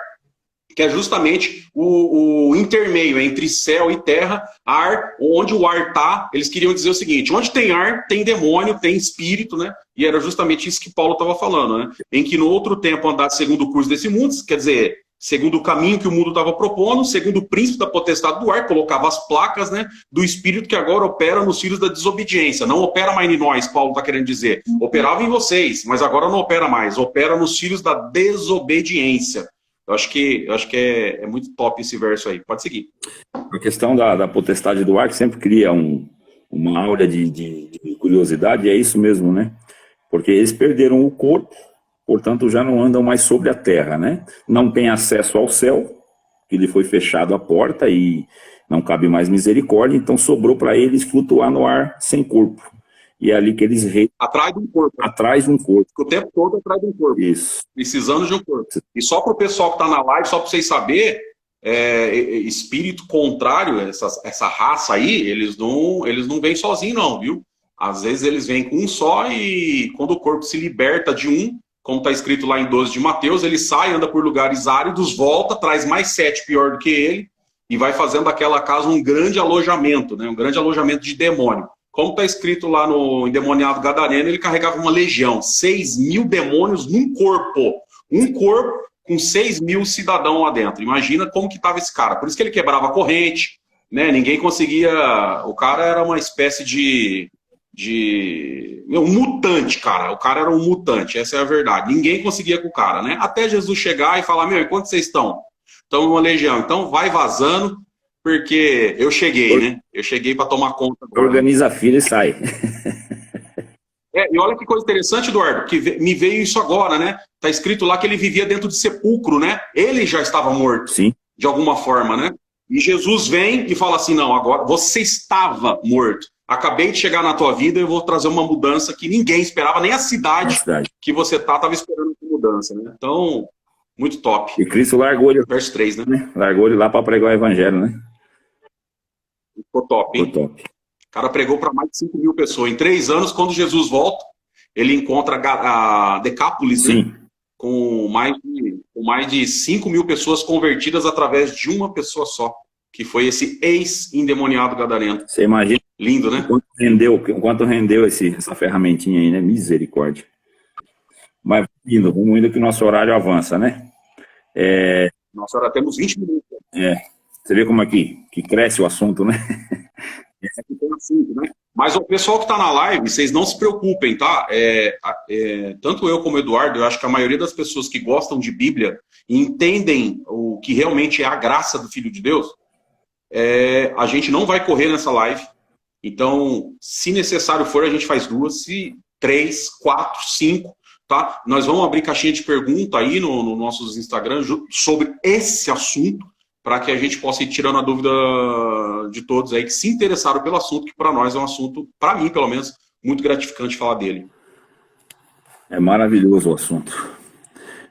que é justamente o intermeio entre céu e terra, ar, onde o ar está. Eles queriam dizer o seguinte, onde tem ar, tem demônio, tem espírito, né? E era justamente isso que Paulo estava falando, né? Em que no outro tempo andasse segundo o curso desse mundo, quer dizer, segundo o caminho que o mundo estava propondo, segundo o príncipe da potestade do ar, colocava as placas, né, do espírito que agora opera nos filhos da desobediência. Não opera mais em nós, Paulo está querendo dizer. Operava em vocês, mas agora não opera mais. Opera nos filhos da desobediência. Eu acho que é muito top esse verso aí. Pode seguir. A questão da potestade do ar que sempre cria uma aura de curiosidade, é isso mesmo, né? Porque eles perderam o corpo, portanto já não andam mais sobre a terra, né? Não tem acesso ao céu, que lhe foi fechado a porta e não cabe mais misericórdia, então sobrou para eles flutuar no ar sem corpo. E é ali que eles atrás de um corpo. Atrás de um corpo. O tempo todo atrás de um corpo. Isso. Precisando de um corpo. E só para o pessoal que está na live, só para vocês saberem, espírito contrário, essa raça aí, eles não vêm sozinhos não, viu? Às vezes eles vêm com um só e quando o corpo se liberta de um, como está escrito lá em 12 de Mateus, ele sai, anda por lugares áridos, volta, traz mais 7 pior do que ele e vai fazendo daquela casa um grande alojamento, né? Um grande alojamento de demônio. Como está escrito lá no endemoniado gadareno, ele carregava uma legião, 6.000 demônios num corpo. Um corpo com 6.000 cidadãos lá dentro. Imagina como que estava esse cara. Por isso que ele quebrava a corrente, né? Ninguém conseguia... O cara era uma espécie um mutante, cara. O cara era um mutante, essa é a verdade. Ninguém conseguia com o cara, né? Até Jesus chegar e falar, e quanto vocês estão? Estão numa legião. Então vai vazando, porque eu cheguei, né? Eu cheguei para tomar conta. Organiza a fila e sai. E olha que coisa interessante, Eduardo, que me veio isso agora, né? Tá escrito lá que ele vivia dentro de sepulcro, né? Ele já estava morto. Sim. De alguma forma, né? E Jesus vem e fala assim, não, agora você estava morto. Acabei de chegar na tua vida e eu vou trazer uma mudança que ninguém esperava, nem a cidade que você estava esperando essa mudança, né? Então, muito top. E Cristo largou ele. Verso 3, né? Largou ele lá para pregar o evangelho, né? Ficou top, hein? Ficou top. O cara pregou para mais de 5.000 pessoas. Em 3 anos, quando Jesus volta, ele encontra a Decápolis, sim, né? com mais de 5 mil pessoas convertidas através de uma pessoa só, que foi esse ex-endemoniado gadareno. Você imagina? Lindo, né? O quanto rendeu essa ferramentinha aí, né? Misericórdia. Mas vamos indo que o nosso horário avança, né? Nossa, agora temos 20 minutos. Você vê como é que cresce o assunto, né? Esse aqui tem assunto, né? Mas o pessoal que está na live, vocês não se preocupem, tá? Tanto eu como o Eduardo, eu acho que a maioria das pessoas que gostam de Bíblia e entendem o que realmente é a graça do Filho de Deus, a gente não vai correr nessa live. Então, se necessário for, a gente faz 2, se 3, 4, 5, tá? Nós vamos abrir caixinha de pergunta aí no nossos Instagram sobre esse assunto, para que a gente possa ir tirando a dúvida de todos aí que se interessaram pelo assunto, que para nós é um assunto, para mim pelo menos, muito gratificante falar dele. É maravilhoso o assunto.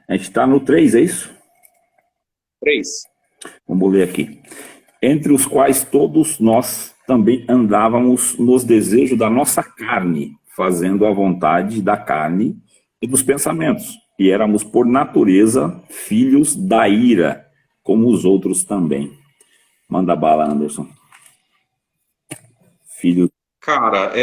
A gente está no 3, é isso? 3. Vamos ler aqui. Entre os quais todos nós também andávamos nos desejos da nossa carne, fazendo a vontade da carne e dos pensamentos. E éramos, por natureza, filhos da ira, como os outros também. Manda bala, Anderson. Filho. Cara,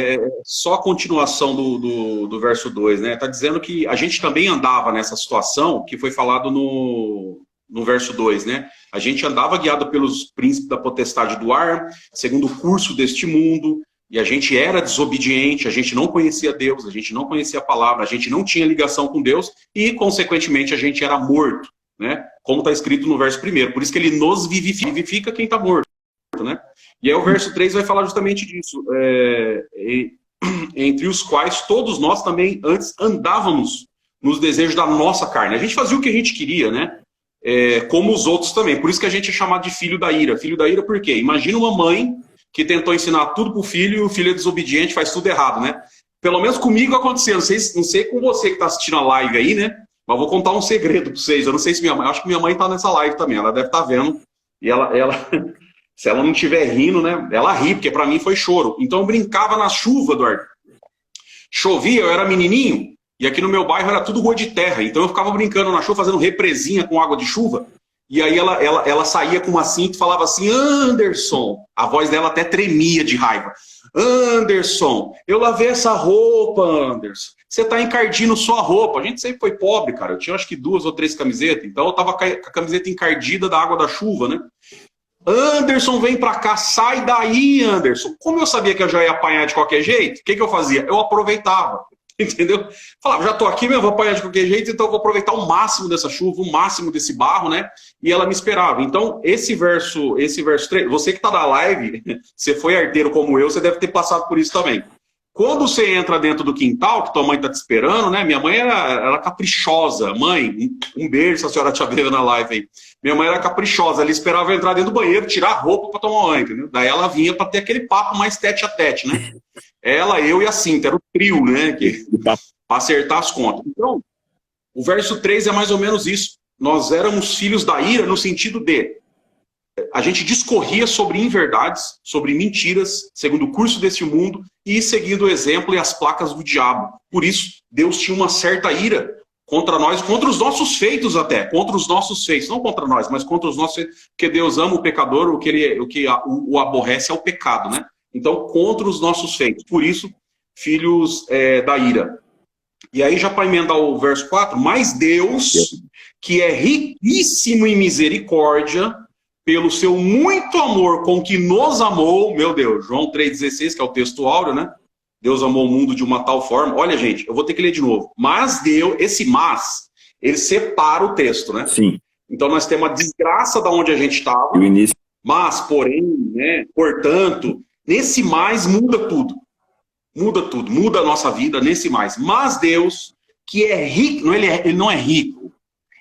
só a continuação do verso 2, né? Tá dizendo que a gente também andava nessa situação que foi falado no verso 2, né? A gente andava guiado pelos príncipes da potestade do ar, segundo o curso deste mundo, e a gente era desobediente, a gente não conhecia Deus, a gente não conhecia a palavra, a gente não tinha ligação com Deus e, consequentemente, a gente era morto, né? Como está escrito no verso 1. Por isso que ele nos vivifica quem está morto, né? E aí o verso 3 vai falar justamente disso. Entre os quais todos nós também antes andávamos nos desejos da nossa carne. A gente fazia o que a gente queria, né? Como os outros também. Por isso que a gente é chamado de filho da ira. Filho da ira por quê? Imagina uma mãe que tentou ensinar tudo pro filho e o filho é desobediente, faz tudo errado, né? Pelo menos comigo aconteceu. Não sei com você que está assistindo a live aí, né? Mas vou contar um segredo para vocês. Eu não sei se minha mãe... Acho que minha mãe está nessa live também. Ela deve estar vendo. E ela se ela não estiver rindo, né? Ela ri, porque para mim foi choro. Então eu brincava na chuva, Eduardo. Chovia, eu era menininho. E aqui no meu bairro era tudo rua de terra. Então eu ficava brincando na chuva, fazendo represinha com água de chuva. E aí ela saía com uma cinta e falava assim: Anderson. A voz dela até tremia de raiva. Anderson, eu lavei essa roupa, Anderson. Você tá encardindo sua roupa. A gente sempre foi pobre, cara. Eu tinha acho que 2 ou 3 camisetas. Então eu tava com a camiseta encardida da água da chuva, né? Anderson, vem pra cá, sai daí, Anderson. Como eu sabia que eu já ia apanhar de qualquer jeito, o que eu fazia? Eu aproveitava, entendeu? Falava, já tô aqui, eu vou apanhar de qualquer jeito, então eu vou aproveitar o máximo dessa chuva, o máximo desse barro, né? E ela me esperava. Então, esse verso 3, você que tá na live, você foi arteiro como eu, você deve ter passado por isso também. Quando você entra dentro do quintal, que tua mãe tá te esperando, né? Minha mãe era caprichosa. Mãe, um beijo se a senhora estiver vendo na live aí. Minha mãe era caprichosa. Ela esperava eu entrar dentro do banheiro, tirar a roupa para tomar banho, entendeu? Daí ela vinha para ter aquele papo mais tete a tete, né? Ela, eu e a Cinta. Era o trio, né? Para acertar as contas. Então, o verso 3 é mais ou menos isso. Nós éramos filhos da ira no sentido de... A gente discorria sobre inverdades, sobre mentiras, segundo o curso desse mundo e seguindo o exemplo e as placas do diabo. Por isso, Deus tinha uma certa ira contra nós, contra os nossos feitos até, contra os nossos feitos, não contra nós, mas contra os nossos feitos, porque Deus ama o pecador, o que o aborrece é o pecado, né? Então, contra os nossos feitos. Por isso, filhos da ira. E aí, já para emendar o verso 4, mas Deus, que é riquíssimo em misericórdia, pelo seu muito amor com que nos amou, meu Deus, João 3,16, que é o texto áureo, né? Deus amou o mundo de uma tal forma. Olha, gente, eu vou ter que ler de novo. Mas Deus, esse mas, ele separa o texto, né? Sim. Então nós temos a desgraça da onde a gente estava. O início. Mas, porém, né? Portanto, nesse mais muda tudo. Muda tudo, muda a nossa vida nesse mais. Mas Deus, que é rico, ele não é rico,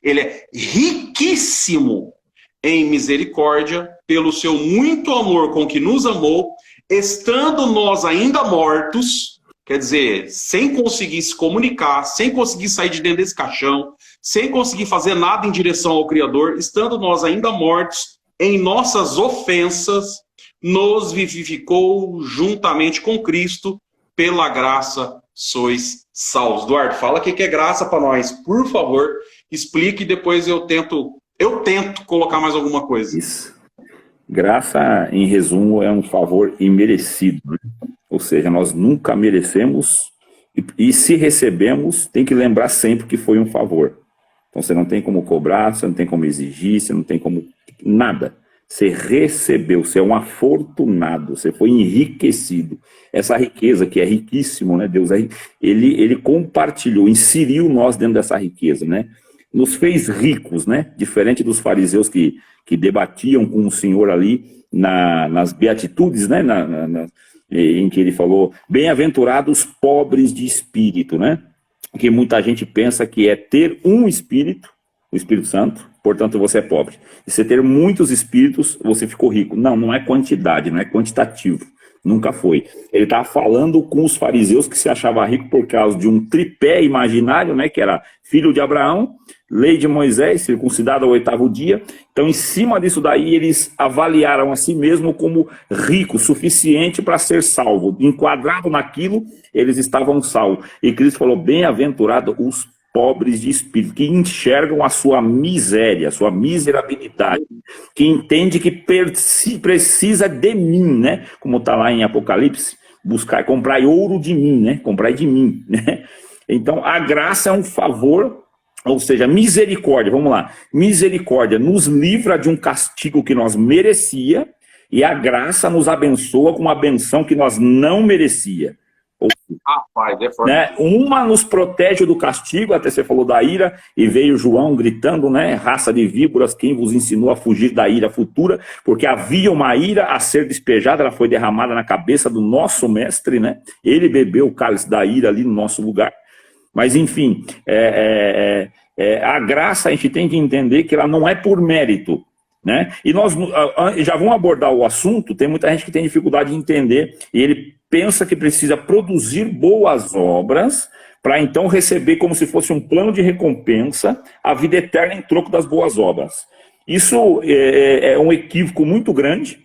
ele é riquíssimo em misericórdia, pelo seu muito amor com que nos amou, estando nós ainda mortos, quer dizer, sem conseguir se comunicar, sem conseguir sair de dentro desse caixão, sem conseguir fazer nada em direção ao Criador, estando nós ainda mortos em nossas ofensas, nos vivificou juntamente com Cristo, pela graça sois salvos. Eduardo, fala o que é graça para nós, por favor, explique e depois eu tento colocar mais alguma coisa. Isso. Graça, em resumo, é um favor imerecido, né? Ou seja, nós nunca merecemos e se recebemos, tem que lembrar sempre que foi um favor. Então você não tem como cobrar, você não tem como exigir, você não tem como nada. Você recebeu, você é um afortunado, você foi enriquecido. Essa riqueza que é riquíssimo, né? Deus ele compartilhou, inseriu nós dentro dessa riqueza, né? Nos fez ricos, né? Diferente dos fariseus que debatiam com o Senhor ali nas beatitudes, né? Em que ele falou, bem-aventurados pobres de espírito, né? Que muita gente pensa que é ter um espírito, o Espírito Santo, portanto você é pobre. E você ter muitos espíritos, você ficou rico. Não, não é quantidade, não é quantitativo. Nunca foi. Ele estava falando com os fariseus que se achavam ricos por causa de um tripé imaginário, né, que era filho de Abraão, lei de Moisés, circuncidado ao 8º dia. Então, em cima disso daí, eles avaliaram a si mesmo como rico, suficiente para ser salvo. Enquadrado naquilo, eles estavam salvos. E Cristo falou, bem-aventurado os pobres de espírito, que enxergam a sua miséria, a sua miserabilidade, que entende que precisa de mim, né? Como está lá em Apocalipse, comprar ouro de mim, né? Comprar de mim, né? Então, a graça é um favor, ou seja, misericórdia, vamos lá, misericórdia nos livra de um castigo que nós merecia, e a graça nos abençoa com uma benção que nós não merecia. Rapaz, é forte. Né? Uma nos protege do castigo, até você falou da ira, e veio João gritando, né? Raça de víboras, quem vos ensinou a fugir da ira futura? Porque havia uma ira a ser despejada, ela foi derramada na cabeça do nosso mestre, né? Ele bebeu o cálice da ira ali no nosso lugar. Mas enfim, a graça a gente tem que entender que ela não é por mérito, né? E nós já vamos abordar o assunto, tem muita gente que tem dificuldade de entender, e ele pensa que precisa produzir boas obras para então receber como se fosse um plano de recompensa a vida eterna em troco das boas obras. Isso é um equívoco muito grande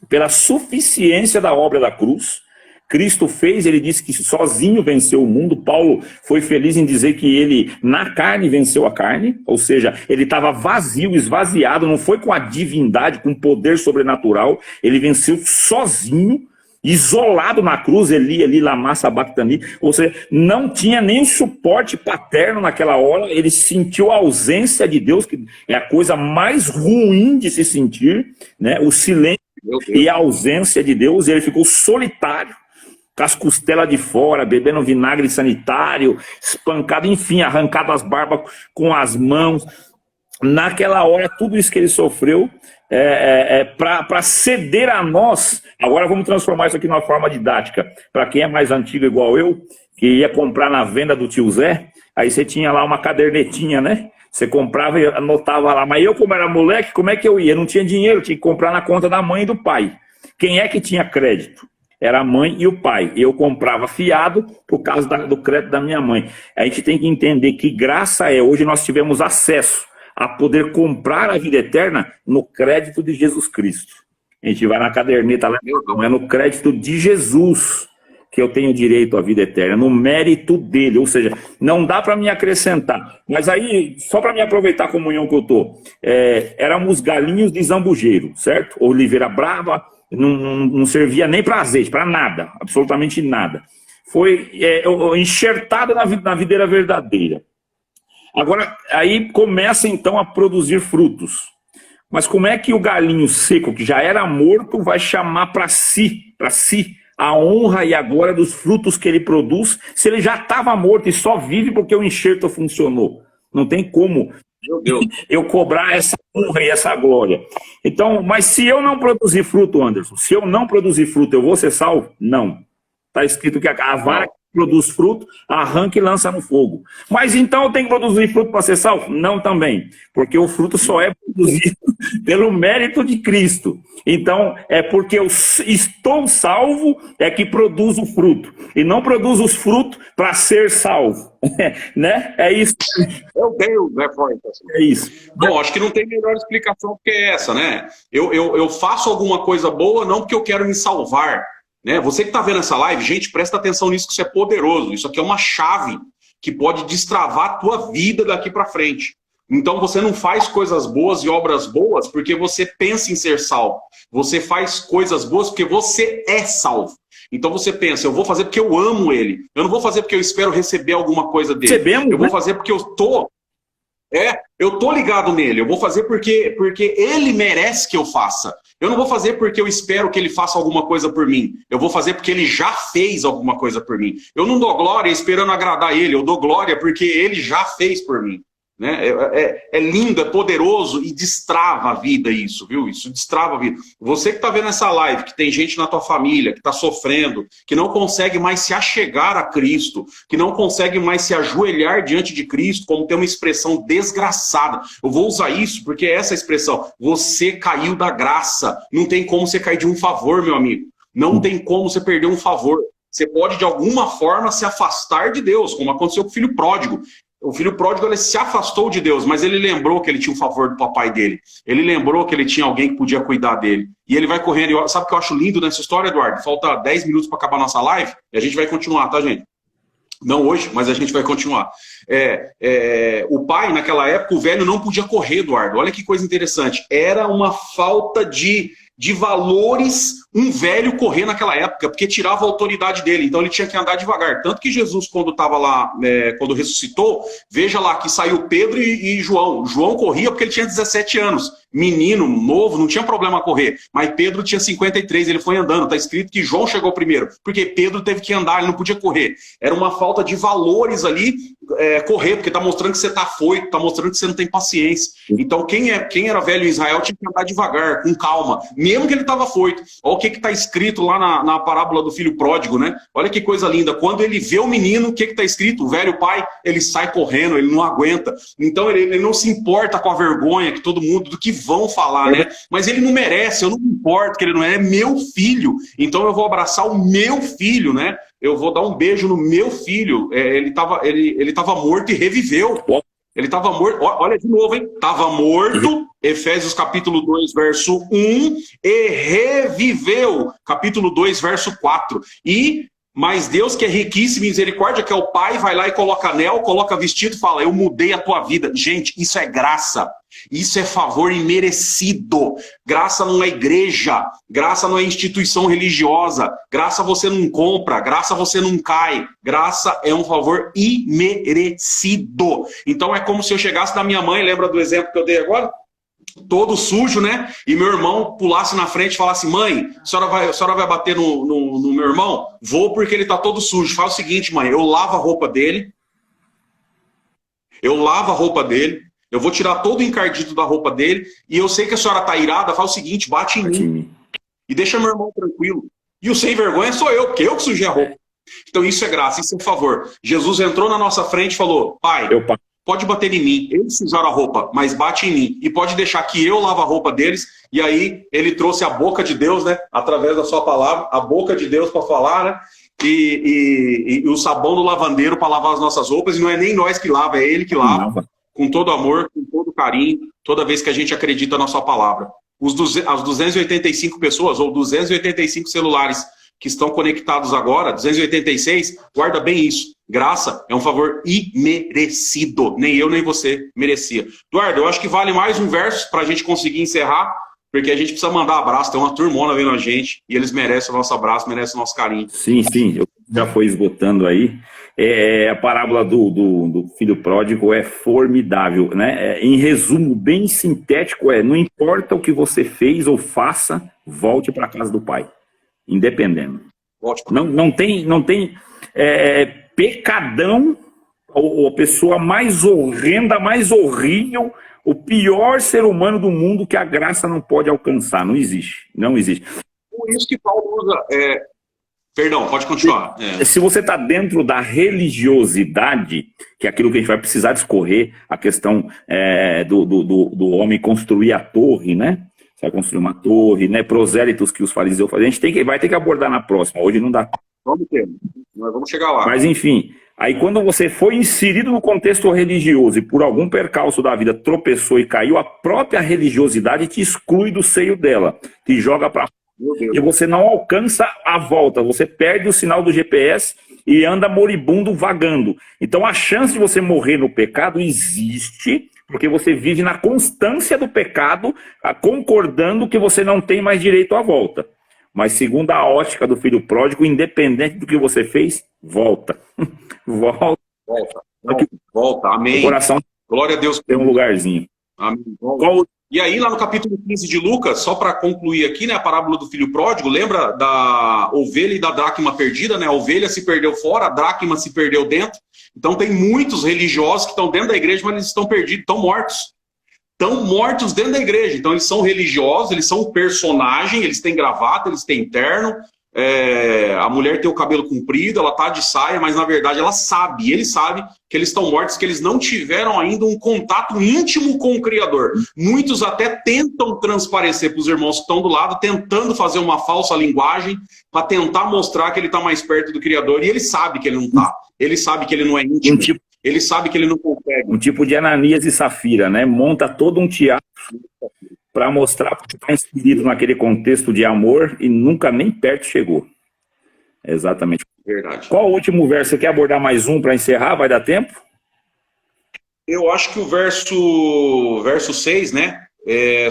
pela suficiência da obra da cruz. Cristo fez, ele disse que sozinho venceu o mundo. Paulo foi feliz em dizer que ele, na carne, venceu a carne, ou seja, ele estava vazio, esvaziado, não foi com a divindade, com poder sobrenatural, ele venceu sozinho, isolado na cruz, Eli lama sabachthani, ou seja, não tinha nem suporte paterno naquela hora, ele sentiu a ausência de Deus, que é a coisa mais ruim de se sentir, né? O silêncio e a ausência de Deus, e ele ficou solitário, com as costelas de fora, bebendo vinagre sanitário, espancado, enfim, arrancado as barbas com as mãos. Naquela hora, tudo isso que ele sofreu para ceder a nós. Agora vamos transformar isso aqui numa forma didática. Para quem é mais antigo igual eu, que ia comprar na venda do tio Zé, aí você tinha lá uma cadernetinha, né? Você comprava e anotava lá. Mas eu, como era moleque, como é que eu ia? Não tinha dinheiro, tinha que comprar na conta da mãe e do pai. Quem é que tinha crédito? Era a mãe e o pai. Eu comprava fiado por causa do crédito da minha mãe. A gente tem que entender que graça hoje nós tivemos acesso a poder comprar a vida eterna no crédito de Jesus Cristo. A gente vai na caderneta lá, não é no crédito de Jesus que eu tenho direito à vida eterna, no mérito dele, ou seja, não dá para me acrescentar. Mas aí, só para me aproveitar a comunhão que eu estou, éramos galinhos de zambujeiro, certo? Oliveira brava, não servia nem para azeite, para nada, absolutamente nada. Foi enxertado na videira verdadeira. Agora, aí começa então a produzir frutos. Mas como é que o galinho seco, que já era morto, vai chamar para si a honra e a glória dos frutos que ele produz, se ele já estava morto e só vive porque o enxerto funcionou? Não tem como eu cobrar essa honra e essa glória. Então, mas se eu não produzir fruto, Anderson, se eu não produzir fruto, eu vou ser salvo? Não. Está escrito que a vara que produz fruto, arranca e lança no fogo. Mas então eu tenho que produzir fruto para ser salvo? Não também. Porque o fruto só é produzido pelo mérito de Cristo. Então, é porque eu estou salvo é que produz o fruto. E não produz os frutos para ser salvo. Né? É isso. Meu Deus, é forte. É isso. Bom, acho que não tem melhor explicação do que essa, né? Eu faço alguma coisa boa não porque eu quero me salvar, né? Você que está vendo essa live, gente, presta atenção nisso, que isso é poderoso. Isso aqui é uma chave que pode destravar a tua vida daqui para frente. Então você não faz coisas boas e obras boas porque você pensa em ser salvo. Você faz coisas boas porque você é salvo. Então você pensa, eu vou fazer porque eu amo ele. Eu não vou fazer porque eu espero receber alguma coisa dele. Recebemos, eu vou fazer porque eu tô ligado nele. Eu vou fazer porque ele merece que eu faça. Eu não vou fazer porque eu espero que ele faça alguma coisa por mim. Eu vou fazer porque ele já fez alguma coisa por mim. Eu não dou glória esperando agradar ele. Eu dou glória porque ele já fez por mim. Né? É lindo, é poderoso e destrava a vida isso, viu? Isso destrava a vida. Você que está vendo essa live, que tem gente na tua família que está sofrendo, que não consegue mais se achegar a Cristo, que não consegue mais se ajoelhar diante de Cristo, como tem uma expressão desgraçada. Eu vou usar isso porque é essa expressão. Você caiu da graça. Não tem como você cair de um favor, meu amigo. Não tem como você perder um favor. Você pode, de alguma forma, se afastar de Deus, como aconteceu com o filho pródigo. O filho pródigo, ele se afastou de Deus, mas ele lembrou que ele tinha o favor do papai dele. Ele lembrou que ele tinha alguém que podia cuidar dele. E ele vai correndo. Sabe o que eu acho lindo nessa história, Eduardo? Falta 10 minutos para acabar a nossa live e a gente vai continuar, tá, gente? Não hoje, mas a gente vai continuar. O pai, naquela época, o velho não podia correr, Eduardo. Olha que coisa interessante. Era uma falta de valores um velho correr naquela época, porque tirava a autoridade dele, então ele tinha que andar devagar. Tanto que Jesus, quando estava lá, quando ressuscitou, veja lá que saiu Pedro e João. João corria porque ele tinha 17 anos. Menino, novo, não tinha problema correr. Mas Pedro tinha 53, ele foi andando. Está escrito que João chegou primeiro, porque Pedro teve que andar, ele não podia correr. Era uma falta de valores ali, correr, porque está mostrando que você está afoito, está mostrando que você não tem paciência. Então quem era velho em Israel tinha que andar devagar, com calma, mesmo que ele estava afoito. Olha o que está escrito lá na parábola do filho pródigo, né? Olha que coisa linda. Quando ele vê o menino, o que está escrito? O velho pai, ele sai correndo, ele não aguenta. Então ele não se importa com a vergonha que todo mundo, do que vão falar, né? Mas ele não merece, eu não me importo que ele não é meu filho. Então eu vou abraçar o meu filho, né? Eu vou dar um beijo no meu filho. Ele estava morto e reviveu. Ele estava morto, olha de novo, hein? Estava morto, Efésios capítulo 2, verso 1, e reviveu, capítulo 2, verso 4. Mas Deus, que é riquíssimo em misericórdia, que é o Pai, vai lá e coloca anel, coloca vestido e fala, eu mudei a tua vida. Gente, isso é graça. Isso é favor imerecido. Graça não é igreja. Graça não é instituição religiosa. Graça você não compra. Graça você não cai. Graça é um favor imerecido. Então é como se eu chegasse da minha mãe, lembra do exemplo que eu dei agora? Todo sujo, né? E meu irmão pulasse na frente e falasse, mãe, a senhora vai bater no meu irmão? Vou porque ele tá todo sujo. Faz o seguinte, mãe, eu lavo a roupa dele. Eu vou tirar todo o encardito da roupa dele. E eu sei que a senhora tá irada, faz o seguinte, bate em mim. E deixa meu irmão tranquilo. E o sem vergonha sou eu, porque eu que sujei a roupa. Então isso é graça, isso é um favor. Jesus entrou na nossa frente e falou, pai, pode bater em mim, eles sujaram a roupa, mas bate em mim. E pode deixar que eu lavo a roupa deles. E aí ele trouxe a boca de Deus, né? Através da sua palavra, a boca de Deus para falar, né? E o sabão do lavandeiro para lavar as nossas roupas. E não é nem nós que lava, é ele que lava. Com todo amor, com todo carinho, toda vez que a gente acredita na sua palavra. As 285 pessoas, ou 285 celulares que estão conectados agora, 286, guarda bem isso. Graça é um favor imerecido. Nem eu, nem você merecia. Eduardo, eu acho que vale mais um verso para a gente conseguir encerrar, porque a gente precisa mandar abraço. Tem uma turmona vendo a gente e eles merecem o nosso abraço, merecem o nosso carinho. Sim, já foi esgotando aí. A parábola do filho pródigo é formidável, né? Em resumo, bem sintético, não importa o que você fez ou faça, volte para a casa do pai. Independendo. Não tem pecadão, ou a pessoa mais horrenda, mais horrível, o pior ser humano do mundo que a graça não pode alcançar. Não existe. Não existe. Por isso que Paulo usa... Perdão, pode continuar. Se você está dentro da religiosidade, que é aquilo que a gente vai precisar discorrer, a questão do homem construir a torre, né? Você vai construir uma torre, né? Prosélitos que os fariseus fazem. A gente vai ter que abordar na próxima. Hoje não dá. Nós vamos chegar lá. Mas enfim, aí quando você foi inserido no contexto religioso e por algum percalço da vida tropeçou e caiu, a própria religiosidade te exclui do seio dela, te joga para Meu Deus. E você não alcança a volta, você perde o sinal do GPS e anda moribundo vagando. Então a chance de você morrer no pecado existe, porque você vive na constância do pecado, concordando que você não tem mais direito à volta. Mas segundo a ótica do filho pródigo, independente do que você fez, volta. Volta. Volta. Amém. O coração Glória a Deus. tem um lugarzinho. Amém. Qual... E aí, lá no capítulo 15 de Lucas, só para concluir aqui, né, a parábola do filho pródigo, lembra da ovelha e da dracma perdida, né? A ovelha se perdeu fora, a dracma se perdeu dentro. Então tem muitos religiosos que estão dentro da igreja, mas eles estão perdidos, estão mortos. Estão mortos dentro da igreja. Então eles são religiosos, eles são um personagem, eles têm gravata, eles têm terno. A mulher tem o cabelo comprido, ela tá de saia, mas na verdade ela sabe, ele sabe que eles estão mortos, que eles não tiveram ainda um contato íntimo com o Criador. Muitos até tentam transparecer para os irmãos que estão do lado, tentando fazer uma falsa linguagem para tentar mostrar que ele está mais perto do Criador, e ele sabe que ele não está. Ele sabe que ele não é íntimo. Ele sabe que ele não consegue. Um tipo de Ananias e Safira, né? Monta todo um teatro para mostrar que está inserido naquele contexto de amor e nunca nem perto chegou. Exatamente. Verdade. Qual o último verso? Você quer abordar mais um para encerrar? Vai dar tempo? Eu acho que o verso 6, né?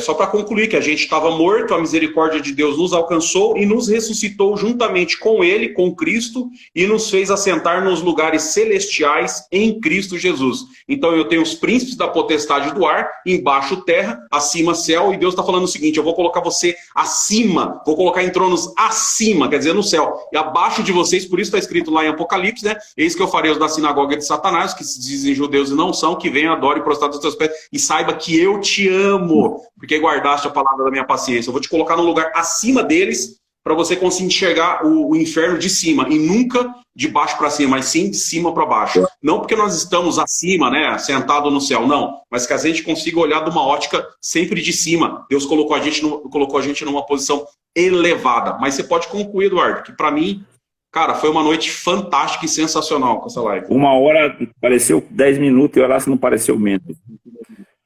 Só para concluir, que a gente estava morto, a misericórdia de Deus nos alcançou e nos ressuscitou juntamente com Ele, com Cristo, e nos fez assentar nos lugares celestiais em Cristo Jesus. Então eu tenho os príncipes da potestade do ar, embaixo terra, acima céu, e Deus está falando o seguinte: eu vou colocar você acima, vou colocar em tronos acima, quer dizer, no céu, e abaixo de vocês, por isso está escrito lá em Apocalipse, né? Eis que eu farei os da sinagoga de Satanás, que se dizem judeus e não são, que venham, adore e prostrado aos teus pés, e saiba que eu te amo, porque guardaste a palavra da minha paciência. Eu vou te colocar num lugar acima deles, para você conseguir enxergar o inferno de cima, e nunca de baixo para cima, mas sim de cima para baixo. Não porque nós estamos acima, né, sentado no céu, não, mas que a gente consiga olhar de uma ótica sempre de cima. Deus colocou a gente numa posição elevada. Mas você pode concluir, Eduardo, que para mim, cara, foi uma noite fantástica e sensacional com essa live. 1 hora, pareceu 10 minutos, e olha se não pareceu menos.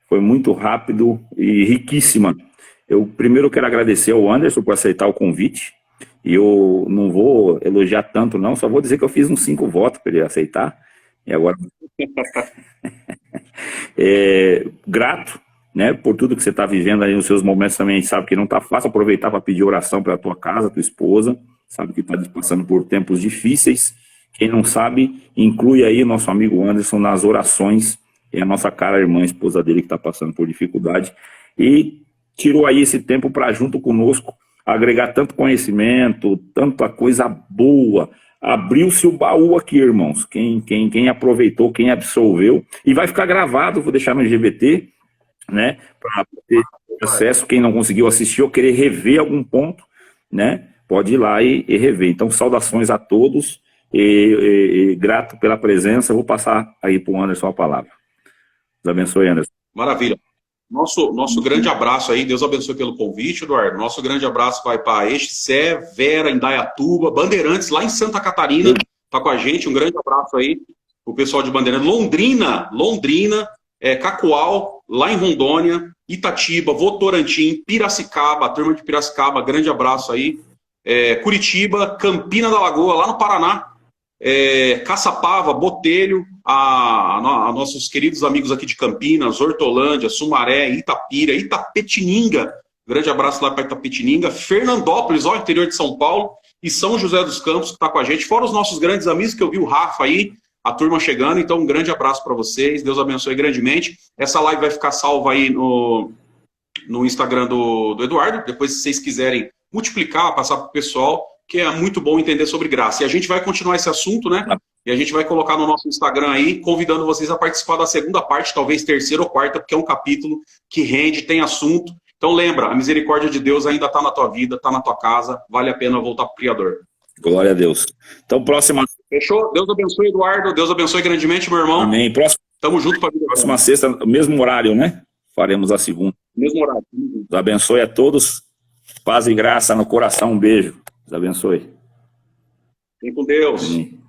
Foi muito rápido e riquíssima. Eu primeiro quero agradecer ao Anderson por aceitar o convite. E eu não vou elogiar tanto, não. Só vou dizer que eu fiz uns 5 votos para ele aceitar. E agora... grato, né, por tudo que você está vivendo aí nos seus momentos também. A gente sabe que não está fácil. Aproveitar para pedir oração pela tua casa, tua esposa. Sabe que está passando por tempos difíceis. Quem não sabe, inclui aí nosso amigo Anderson nas orações. É a nossa cara irmã, esposa dele, que está passando por dificuldade. E tirou aí esse tempo para, junto conosco, agregar tanto conhecimento, tanta coisa boa. Abriu-se o baú aqui, irmãos. Quem aproveitou, quem absorveu. E vai ficar gravado, vou deixar no IGVT, né? Para ter acesso. Quem não conseguiu assistir ou querer rever algum ponto, né? Pode ir lá e rever. Então, saudações a todos. E grato pela presença. Vou passar aí para o Anderson a palavra. Deus abençoe, Anderson. Maravilha. Nosso grande abraço aí, Deus abençoe pelo convite, Eduardo. Nosso grande abraço vai para Exté, Vera, Indaiatuba, Bandeirantes, lá em Santa Catarina, tá com a gente. Um grande abraço aí o pessoal de Bandeirantes. Londrina, Cacoal, lá em Rondônia, Itatiba, Votorantim, Piracicaba, a turma de Piracicaba, grande abraço aí. Curitiba, Campina da Lagoa, lá no Paraná. Caçapava, Botelho, a nossos queridos amigos aqui de Campinas, Hortolândia, Sumaré, Itapira, Itapetininga, grande abraço lá para Itapetininga, Fernandópolis, ó, interior de São Paulo, e São José dos Campos, que está com a gente, fora os nossos grandes amigos, que eu vi o Rafa aí, a turma chegando, então um grande abraço para vocês, Deus abençoe grandemente. Essa live vai ficar salva aí no Instagram do Eduardo, depois se vocês quiserem multiplicar, passar para o pessoal, que é muito bom entender sobre graça. E a gente vai continuar esse assunto, né? E a gente vai colocar no nosso Instagram aí, convidando vocês a participar da segunda parte, talvez terceira ou quarta, porque é um capítulo que rende, tem assunto. Então lembra, a misericórdia de Deus ainda está na tua vida, está na tua casa, vale a pena voltar para o Criador. Glória a Deus. Então, próxima... Fechou? Deus abençoe, Eduardo. Deus abençoe grandemente, meu irmão. Amém. Tamo junto para a vida. Próxima sexta, mesmo horário, né? Faremos a segunda. Mesmo horário. Deus abençoe a todos. Paz e graça no coração. Um beijo. Deus abençoe. Vem com Deus. Amém.